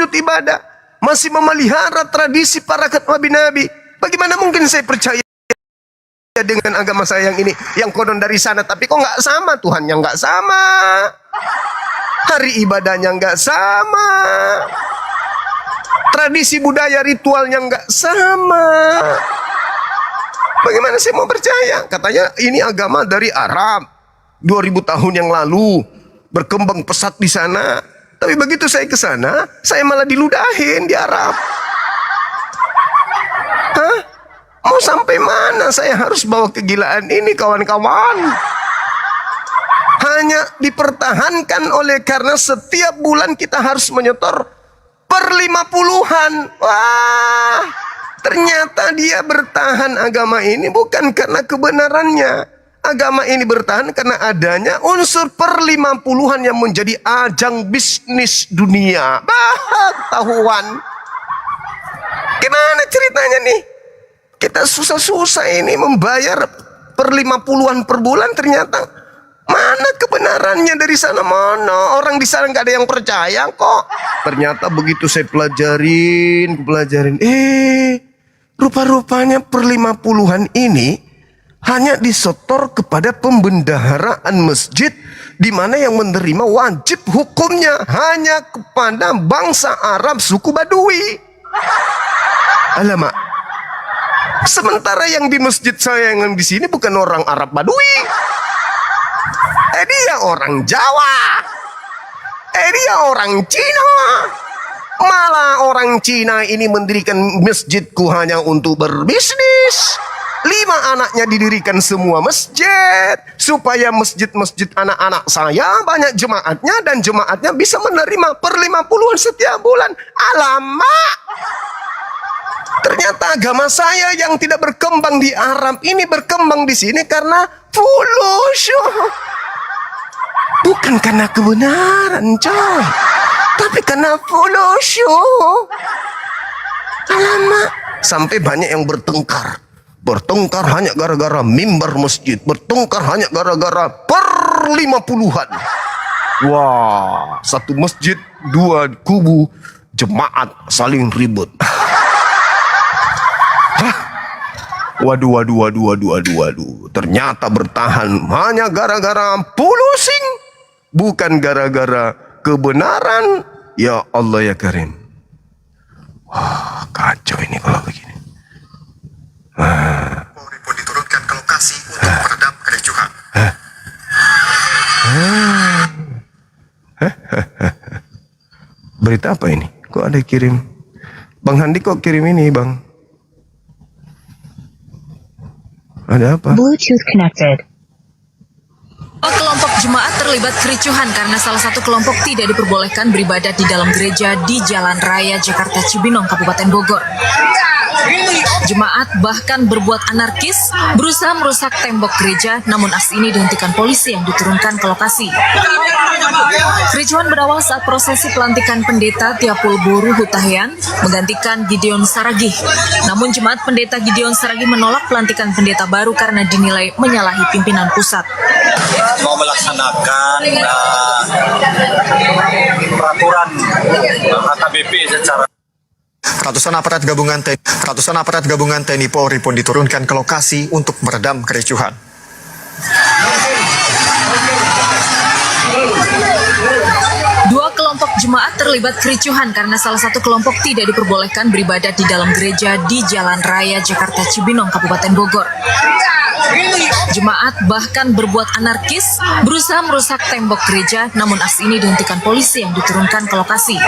ibadah, masih memelihara tradisi para nabi-nabi. Bagaimana mungkin saya percaya dengan agama saya yang ini, yang konon dari sana, tapi kok nggak sama, Tuhannya nggak sama, hari ibadahnya nggak sama, tradisi budaya ritualnya nggak sama. Bagaimana saya mau percaya? Katanya ini agama dari Arab 2000 tahun yang lalu, berkembang pesat di sana. Tapi begitu saya ke sana, saya malah diludahin di Arab. Hah? Mau sampai mana saya harus bawa kegilaan ini, kawan-kawan? Hanya dipertahankan oleh karena setiap bulan kita harus menyetor per 50-an. Wah, ternyata dia bertahan agama ini bukan karena kebenarannya. Agama ini bertahan karena adanya unsur per 50-an yang menjadi ajang bisnis dunia. Tahuan. Gimana ceritanya nih? Kita susah-susah ini membayar per 50-an per bulan, ternyata mana kebenarannya dari sana mana? Orang di sana nggak ada yang percaya kok. Ternyata begitu saya pelajarin, rupa-rupanya per 50-an ini hanya disetor kepada pembendaharaan masjid, di mana yang menerima wajib hukumnya hanya kepada bangsa Arab suku Badui. Alamak. Sementara yang di masjid saya yang di sini bukan orang Arab Badui. Di dia orang Jawa. Dia orang Cina. Malah orang Cina ini mendirikan masjidku hanya untuk berbisnis. 5 anaknya didirikan semua masjid. Supaya masjid-masjid anak-anak saya banyak jemaatnya. Dan jemaatnya bisa menerima per 50-an setiap bulan. Alamak. Ternyata agama saya yang tidak berkembang di Arab ini berkembang di sini karena fulus. Bukan karena kebenaran, coy. Tapi karena fulus. Alamak. Sampai banyak yang bertengkar. Bertengkar hanya gara-gara mimbar masjid. Bertengkar hanya gara-gara per 50-an. Wah, satu masjid, 2 kubu jemaat saling ribut. Waduh. Ternyata bertahan hanya gara-gara pusing. Bukan gara-gara kebenaran. Ya Allah ya Karim. Wah, kacau ini kalau begini. Polri pun diturunkan ke lokasi untuk meredam kericuhan. Berita apa ini? Kok ada kirim? Bang Handi kok kirim ini, Bang? Ada apa? Bluetooth connected. Kelompok jemaat terlibat kericuhan karena salah satu kelompok tidak diperbolehkan beribadah di dalam gereja di Jalan Raya Jakarta Cibinong, Kabupaten Bogor. Jemaat bahkan berbuat anarkis, berusaha merusak tembok gereja, namun aksi ini dihentikan polisi yang diturunkan ke lokasi. Kericuhan berawal saat prosesi pelantikan pendeta Tiapul Boru Hutahian menggantikan Gideon Saragih. Namun jemaat pendeta Gideon Saragih menolak pelantikan pendeta baru karena dinilai menyalahi pimpinan pusat. Mau melaksanakan peraturan HKBP secara Ratusan aparat gabungan TNI Polri pun diturunkan ke lokasi untuk meredam kericuhan. Dua kelompok jemaat terlibat kericuhan karena salah satu kelompok tidak diperbolehkan beribadah di dalam gereja di Jalan Raya Jakarta Cibinong, Kabupaten Bogor. Jemaat bahkan berbuat anarkis, berusaha merusak tembok gereja, namun aksi ini dihentikan polisi yang diturunkan ke lokasi.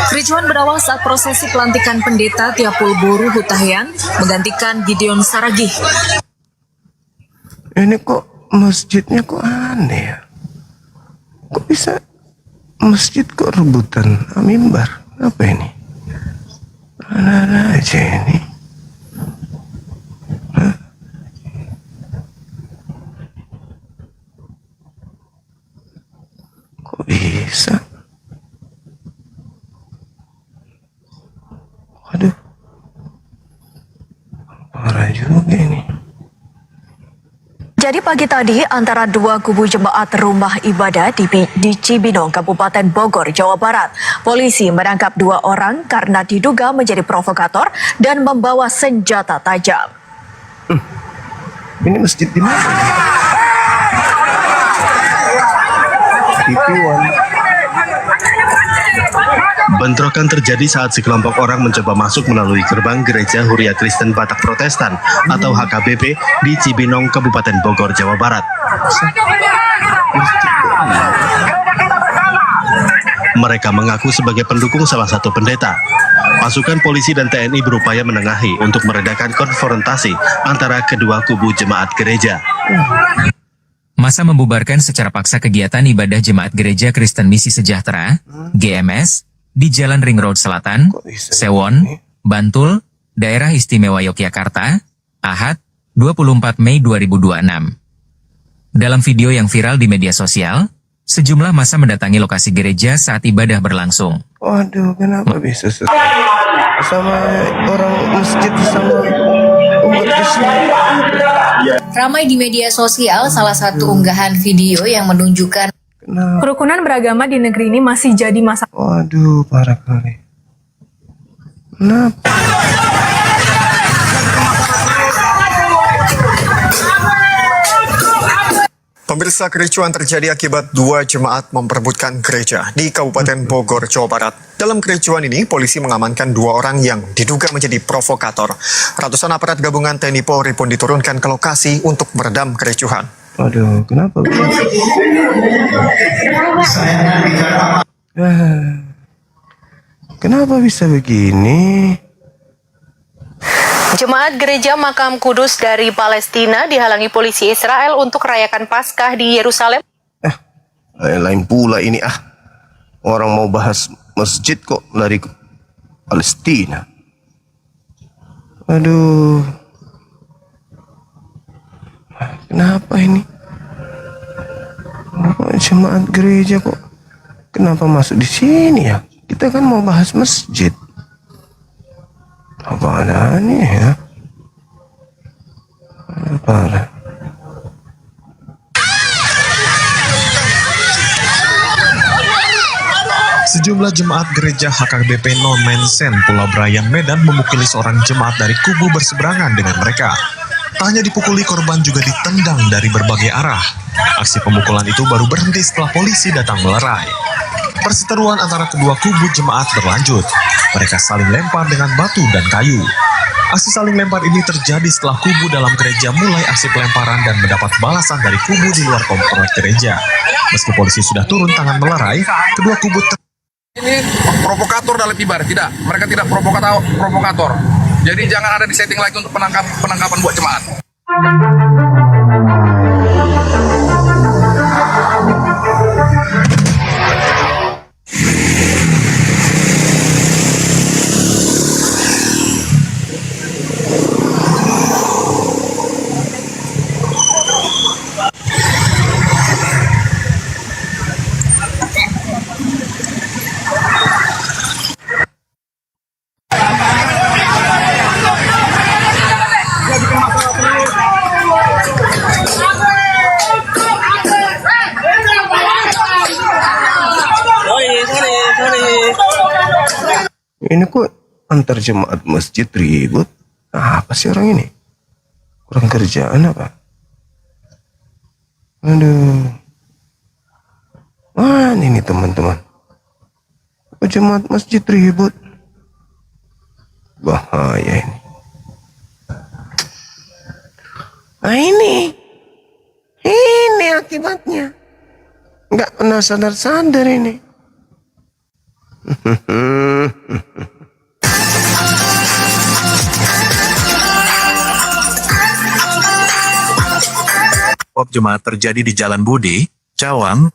Kericuhan berawal saat prosesi pelantikan pendeta Tiapul Boru Hutahian menggantikan Gideon Saragih. Ini kok masjidnya kok aneh ya? Kok bisa masjid kok rebutan mimbar? Apa ini? Ada aja ini. Kok bisa? Waduh. Parah juga ini. Jadi pagi tadi antara dua kubu jemaat rumah ibadah di Cibinong, Kabupaten Bogor, Jawa Barat. Polisi menangkap 2 orang karena diduga menjadi provokator dan membawa senjata tajam. Ini masjid di mana? TV1. Bentrokan terjadi saat sekelompok orang mencoba masuk melalui gerbang Gereja Huria Kristen Batak Protestan atau HKBP di Cibinong, Kabupaten Bogor, Jawa Barat. Mereka mengaku sebagai pendukung salah satu pendeta. Pasukan polisi dan TNI berupaya menengahi untuk meredakan konfrontasi antara kedua kubu jemaat gereja. Masa membubarkan secara paksa kegiatan ibadah Jemaat Gereja Kristen Misi Sejahtera, GMS, di Jalan Ring Road Selatan, Sewon, Bantul, Daerah Istimewa Yogyakarta, Ahad, 24 Mei 2026. Dalam video yang viral di media sosial, sejumlah massa mendatangi lokasi gereja saat ibadah berlangsung. Waduh, kenapa bisa sama orang masjid sama umat Islam? Ramai di media sosial salah satu unggahan video yang menunjukkan kerukunan beragama di negeri ini masih jadi masalah. Waduh, parah kali. Kenapa? Pemirsa, kericuan terjadi akibat 2 jemaat memperebutkan gereja di Kabupaten Bogor, Jawa Barat. Dalam kericuan ini, polisi mengamankan 2 orang yang diduga menjadi provokator. Ratusan aparat gabungan TNI Polri pun diturunkan ke lokasi untuk meredam kericuhan. Aduh, kenapa begini? Kenapa bisa begini? Jemaat Gereja Makam Kudus dari Palestina dihalangi polisi Israel untuk rayakan Paskah di Yerusalem. Lain pula ini Orang mau bahas masjid kok lari ke Palestina. Aduh. Kenapa ini? Jemaat gereja kok kenapa masuk di sini ya? Kita kan mau bahas masjid. Apa ada nih ya? Parah. Sejumlah jemaat gereja HKBP No Mensen Pulau Brayan, Medan memukuli seorang jemaat dari kubu berseberangan dengan mereka. Tak hanya dipukuli, korban juga ditendang dari berbagai arah. Aksi pemukulan itu baru berhenti setelah polisi datang melerai. Perseteruan antara kedua kubu jemaat berlanjut. Mereka saling lempar dengan batu dan kayu. Aksi saling lempar ini terjadi setelah kubu dalam gereja mulai aksi pelemparan dan mendapat balasan dari kubu di luar komplek gereja. Meski polisi sudah turun tangan melerai, kedua kubu ini provokator dalam ibadah. Tidak, mereka tidak provokator. Jadi jangan ada di setting lagi untuk penangkapan buat jemaat. Ini kok antar jemaat masjid ribut? Apa sih orang ini? Kurang kerjaan apa? Aduh. Mana ini teman-teman? Kok jemaat masjid ribut? Bahaya ini. Ini akibatnya. Nggak pernah sadar-sadar ini. Pop jemaat terjadi di Jalan Budi, Cawang.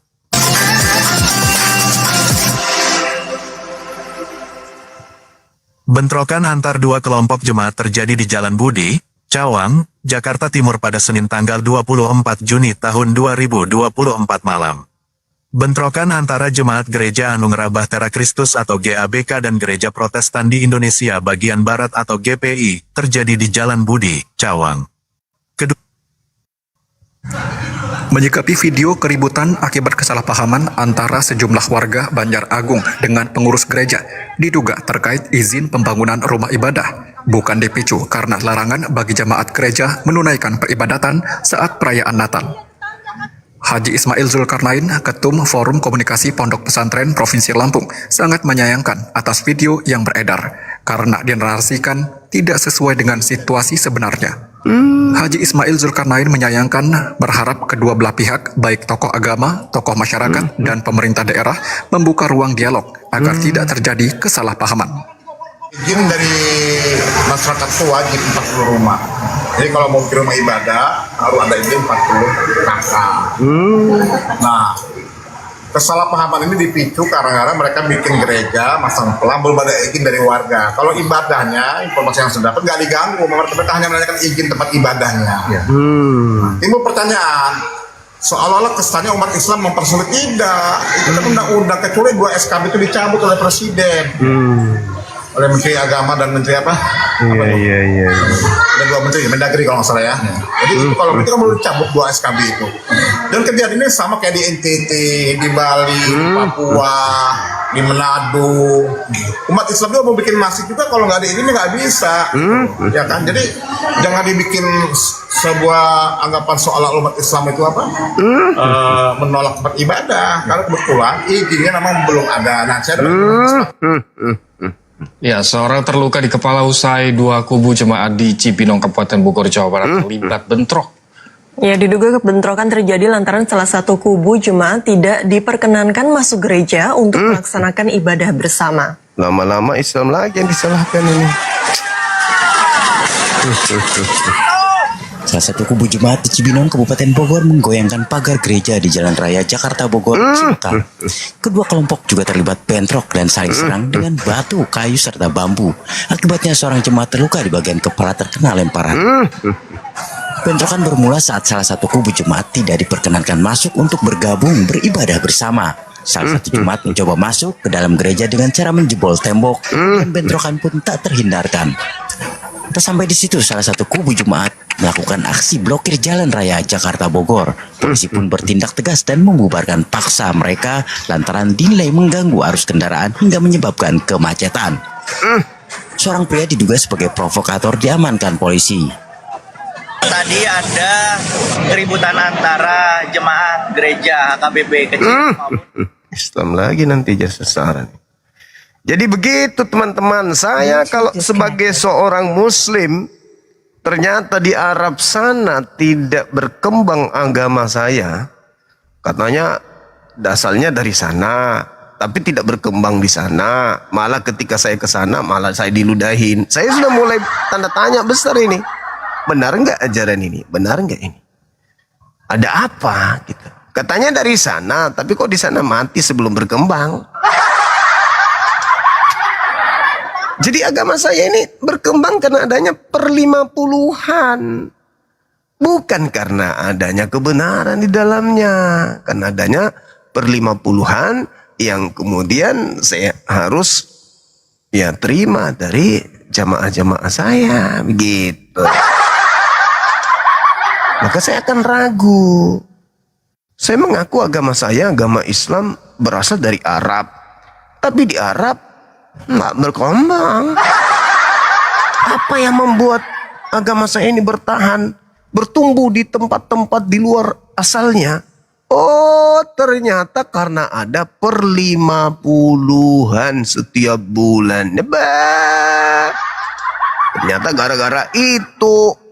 Bentrokan antar dua kelompok jemaat terjadi di Jalan Budi, Cawang, Jakarta Timur pada Senin tanggal 24 Juni tahun 2024 malam. Bentrokan antara Jemaat Gereja Anung Bahtera Kristus atau GABK dan Gereja Protestan di Indonesia bagian Barat atau GPI terjadi di Jalan Budi, Cawang. Menyikapi video keributan akibat kesalahpahaman antara sejumlah warga Banjar Agung dengan pengurus gereja, diduga terkait izin pembangunan rumah ibadah, bukan dipicu karena larangan bagi jemaat gereja menunaikan peribadatan saat perayaan Natal. Haji Ismail Zulkarnain, Ketum Forum Komunikasi Pondok Pesantren Provinsi Lampung, sangat menyayangkan atas video yang beredar karena dinarasikan tidak sesuai dengan situasi sebenarnya. Haji Ismail Zulkarnain menyayangkan, berharap kedua belah pihak, baik tokoh agama, tokoh masyarakat, dan pemerintah daerah membuka ruang dialog agar tidak terjadi kesalahpahaman. Izin dari masyarakat itu wajib 40 rumah. Jadi kalau mau ke rumah ibadah harus ada izin 40 kakak. Nah, kesalahpahaman ini dipicu karena mereka bikin gereja, masang pelang, belum ada izin dari warga. Kalau ibadahnya, informasi yang sudah dapat nggak diganggu, mereka hanya menanyakan izin tempat ibadahnya. Timbul pertanyaan, seolah-olah kesannya umat Islam mempersulit. Tidak, itu kan undang-undang, kecuali 2 SKB itu dicabut oleh Presiden. Oleh Menteri Agama dan Menteri apa? Iya. Ada 2 menteri, Mendagri kalau nggak salah ya. Jadi kalau itu kan perlu dicabut 2 SKB itu. Dan kejadian ini sama kayak di NTT, di Bali, di Papua, di Manado. Umat Islam juga mau bikin masjid juga, kalau nggak ada ini nggak bisa. Ya kan? Jadi jangan dibikin sebuah anggapan soal umat Islam itu apa? Menolak tempat ibadah. Karena kebetulan izinnya memang belum ada. Nah, saya Ya, seorang terluka di kepala usai dua kubu jemaat di Cibinong, Kabupaten Bogor, Jawa Barat terlibat bentrok. Ya, diduga bentrokan terjadi lantaran salah satu kubu jemaat tidak diperkenankan masuk gereja untuk melaksanakan ibadah bersama. Lama-lama Islam lagi yang disalahkan ini. Salah satu kubu jemaat di Cibinong, Kabupaten Bogor menggoyangkan pagar gereja di Jalan Raya Jakarta Bogor, Cilengkap. Kedua kelompok juga terlibat bentrok dan saling serang dengan batu, kayu, serta bambu. Akibatnya seorang jemaat terluka di bagian kepala terkena lemparan. Bentrokan bermula saat salah satu kubu jemaat tidak diperkenankan masuk untuk bergabung beribadah bersama. Salah satu jemaat mencoba masuk ke dalam gereja dengan cara menjebol tembok, dan bentrokan pun tak terhindarkan. Tak sampai di situ, salah satu kubu jemaat melakukan aksi blokir Jalan Raya Jakarta Bogor. Polisi pun bertindak tegas dan membubarkan paksa mereka lantaran dinilai mengganggu arus kendaraan hingga menyebabkan kemacetan. Seorang pria diduga sebagai provokator diamankan polisi. Tadi ada keributan antara jemaat gereja HKBP kecil. Islam lagi nanti jadi sasaran. Jadi begitu teman-teman, saya kalau sebagai seorang muslim ternyata di Arab sana tidak berkembang agama saya. Katanya dasarnya dari sana, tapi tidak berkembang di sana. Malah ketika saya ke sana malah saya diludahin. Saya sudah mulai tanda tanya besar ini. Benar nggak ajaran ini? Benar nggak ini? Ada apa gitu? Katanya dari sana, tapi kok di sana mati sebelum berkembang? Jadi agama saya ini berkembang karena adanya perlimapuluhan. Bukan karena adanya kebenaran di dalamnya. Karena adanya perlimapuluhan yang kemudian saya harus ya terima dari jamaah-jamaah saya. Begitu. Maka saya akan ragu. Saya mengaku agama saya, agama Islam berasal dari Arab. Tapi di Arab nggak berkembang. Apa yang membuat agama saya ini bertahan, bertumbuh di tempat-tempat di luar asalnya? Oh, ternyata karena ada perlimapuluhan setiap bulan. Ternyata gara-gara itu.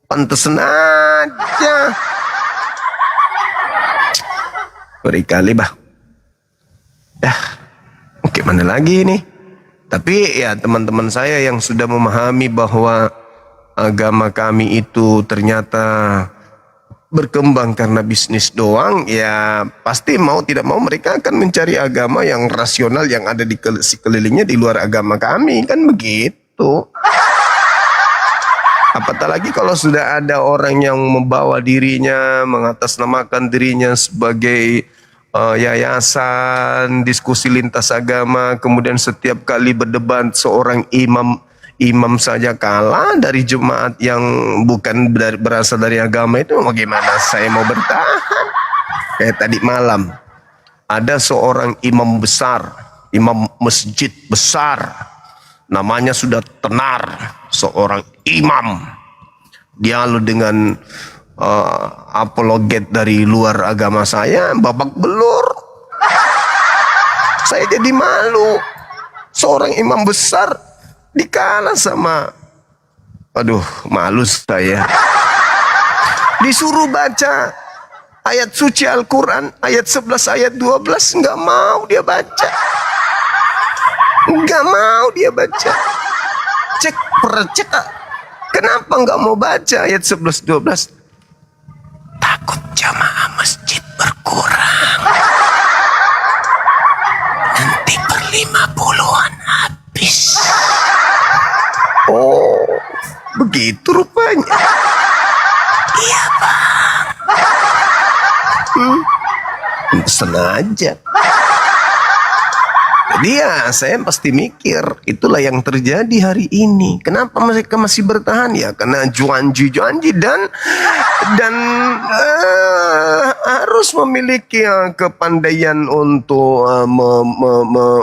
Pantesan aja. Berkali bah. Mana lagi nih? Tapi ya teman-teman saya yang sudah memahami bahwa agama kami itu ternyata berkembang karena bisnis doang, ya pasti mau tidak mau mereka akan mencari agama yang rasional yang ada di sekelilingnya di luar agama kami, kan begitu. Apatah lagi kalau sudah ada orang yang membawa dirinya, mengatasnamakan dirinya sebagai yayasan diskusi lintas agama, kemudian setiap kali berdebat seorang imam saja kalah dari jemaat yang bukan berasal dari agama itu, bagaimana saya mau bertahan? Kayak tadi malam ada seorang imam besar, imam masjid besar, namanya sudah tenar, seorang imam, dia lalu dengan apologet dari luar agama saya, babak belur. Saya jadi malu. Seorang imam besar dikalah sama, aduh malu saya. Disuruh baca ayat suci Al-Quran, ayat 11, ayat 12, nggak mau dia baca. Nggak mau dia baca. Cek percek, kenapa nggak mau baca ayat 11, 12? Takut jamaah masjid berkurang. Nanti per-50-an habis. Oh, begitu rupanya. Iya bang. Sengaja. Jadi ya saya pasti mikir, itulah yang terjadi hari ini. Kenapa mereka masih bertahan? Ya karena janji-janji dan harus memiliki kepandaian untuk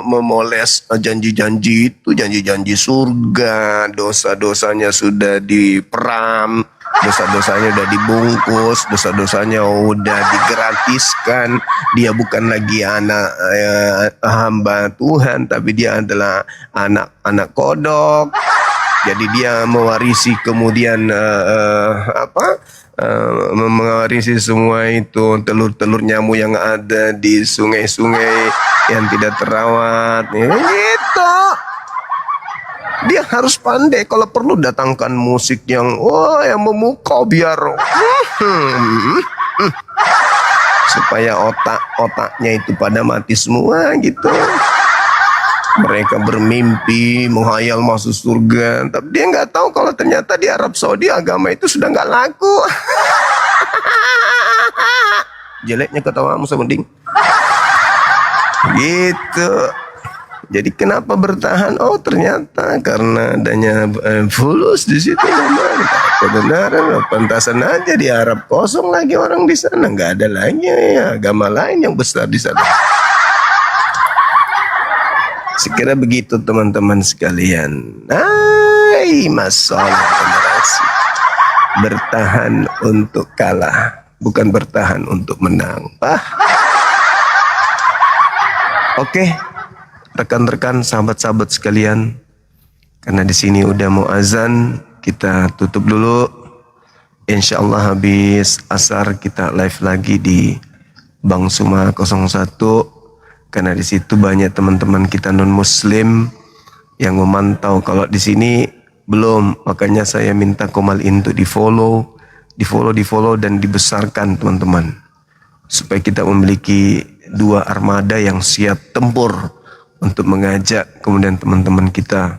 memoles janji-janji itu, janji-janji surga, dosa-dosanya sudah diperam, dosa-dosanya udah dibungkus, dosa-dosanya udah digratiskan. Dia bukan lagi anak hamba Tuhan, tapi dia adalah anak kodok. Jadi dia mewarisi kemudian mewarisi semua itu telur-telur nyamuk yang ada di sungai-sungai yang tidak terawat, ya, gitu. Dia harus pandai, kalau perlu datangkan musik yang yang memukau biar supaya otaknya itu pada mati semua gitu. Mereka bermimpi menghayal masuk surga, tapi dia nggak tahu kalau ternyata di Arab Saudi agama itu sudah nggak laku. Jeleknya ketawamu semending gitu. Jadi kenapa bertahan? Oh ternyata karena adanya fulus di situ. Kebenaran, pantasan aja di Arab kosong lagi orang di sana, nggak ada lagi agama lain yang besar di sana. Sekira begitu teman-teman sekalian. Masalah generasi. Bertahan untuk kalah, bukan bertahan untuk menang. Oke. Rekan-rekan, sahabat-sahabat sekalian, karena di sini udah mau azan, kita tutup dulu. Insya Allah habis asar kita live lagi di Bang Suma 01, karena di situ banyak teman-teman kita non Muslim yang memantau. Kalau di sini belum, makanya saya minta Komalin untuk di follow dan dibesarkan teman-teman, supaya kita memiliki 2 armada yang siap tempur untuk mengajak kemudian teman-teman kita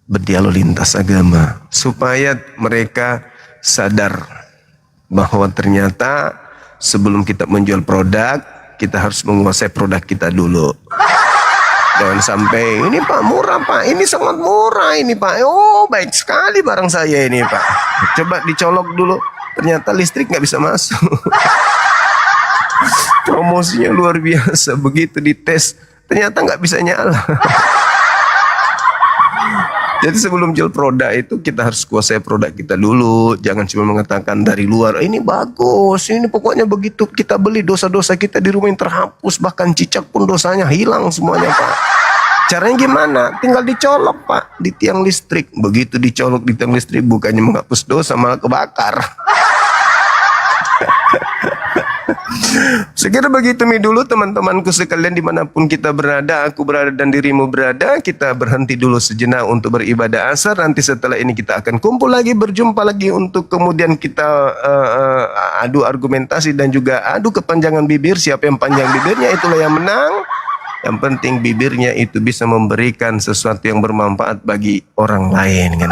berdialog lintas agama, supaya mereka sadar bahwa ternyata sebelum kita menjual produk, kita harus menguasai produk kita dulu. Jangan sampai, ini Pak murah Pak, ini sangat murah ini Pak, oh baik sekali barang saya ini Pak, coba dicolok dulu, ternyata listrik nggak bisa masuk. Promosinya luar biasa, begitu dites ternyata nggak bisa nyala. Jadi sebelum jual produk itu kita harus kuasai produk kita dulu. Jangan cuma mengatakan dari luar, ini bagus, ini pokoknya begitu kita beli dosa-dosa kita di rumah yang terhapus, bahkan cicak pun dosanya hilang semuanya Pak. Caranya gimana? Tinggal dicolok Pak di tiang listrik. Begitu dicolok di tiang listrik, bukannya menghapus dosa malah kebakar. Sekira begitu dulu teman-temanku sekalian, dimanapun kita berada, aku berada dan dirimu berada. Kita berhenti dulu sejenak untuk beribadah asar. Nanti setelah ini kita akan kumpul lagi, berjumpa lagi untuk kemudian kita adu argumentasi dan juga adu kepanjangan bibir. Siapa yang panjang bibirnya itulah yang menang. Yang penting bibirnya itu bisa memberikan sesuatu yang bermanfaat bagi orang lain kan.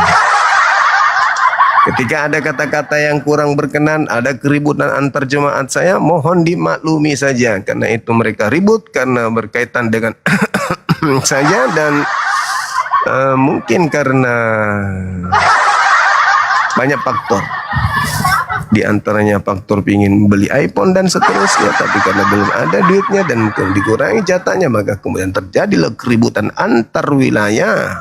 Ketika ada kata-kata yang kurang berkenan, ada keributan antar jemaat saya, mohon dimaklumi saja. Karena itu mereka ribut karena berkaitan dengan saya dan mungkin karena banyak faktor. Di antaranya faktor ingin beli iPhone dan seterusnya, tapi karena belum ada duitnya dan mungkin dikurangi jatahnya, maka kemudian terjadilah keributan antar wilayah.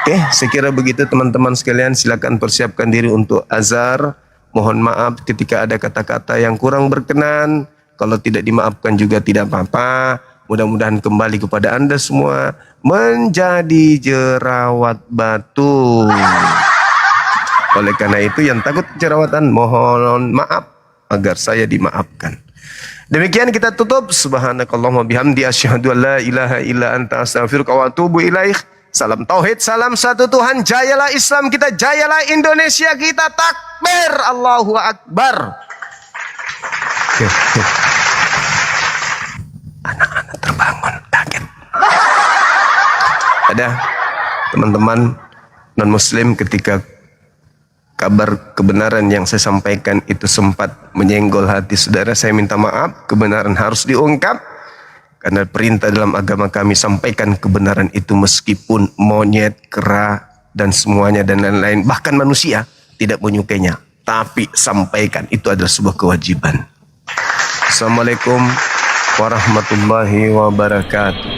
Oke, sekira begitu teman-teman sekalian, silakan persiapkan diri untuk azar. Mohon maaf ketika ada kata-kata yang kurang berkenan. Kalau tidak dimaafkan juga tidak apa-apa. Mudah-mudahan kembali kepada Anda semua menjadi jerawat batu. Oleh karena itu yang takut jerawatan mohon maaf agar saya dimaafkan. Demikian kita tutup. Subhanakallahumma bihamdi asyhadu an la ilaha illa anta astaghfiruka wa atubu ilaik. Salam tauhid, salam satu Tuhan, jayalah Islam kita, jayalah Indonesia kita, takbir, Allahu Akbar. Anak-anak terbangun, kaget. Ada teman-teman non-muslim, ketika kabar kebenaran yang saya sampaikan itu sempat menyenggol hati saudara, saya minta maaf, kebenaran harus diungkap. Karena perintah dalam agama kami, sampaikan kebenaran itu meskipun monyet, kera, dan semuanya dan lain-lain, bahkan manusia tidak menyukainya. Tapi sampaikan, itu adalah sebuah kewajiban. Assalamualaikum warahmatullahi wabarakatuh.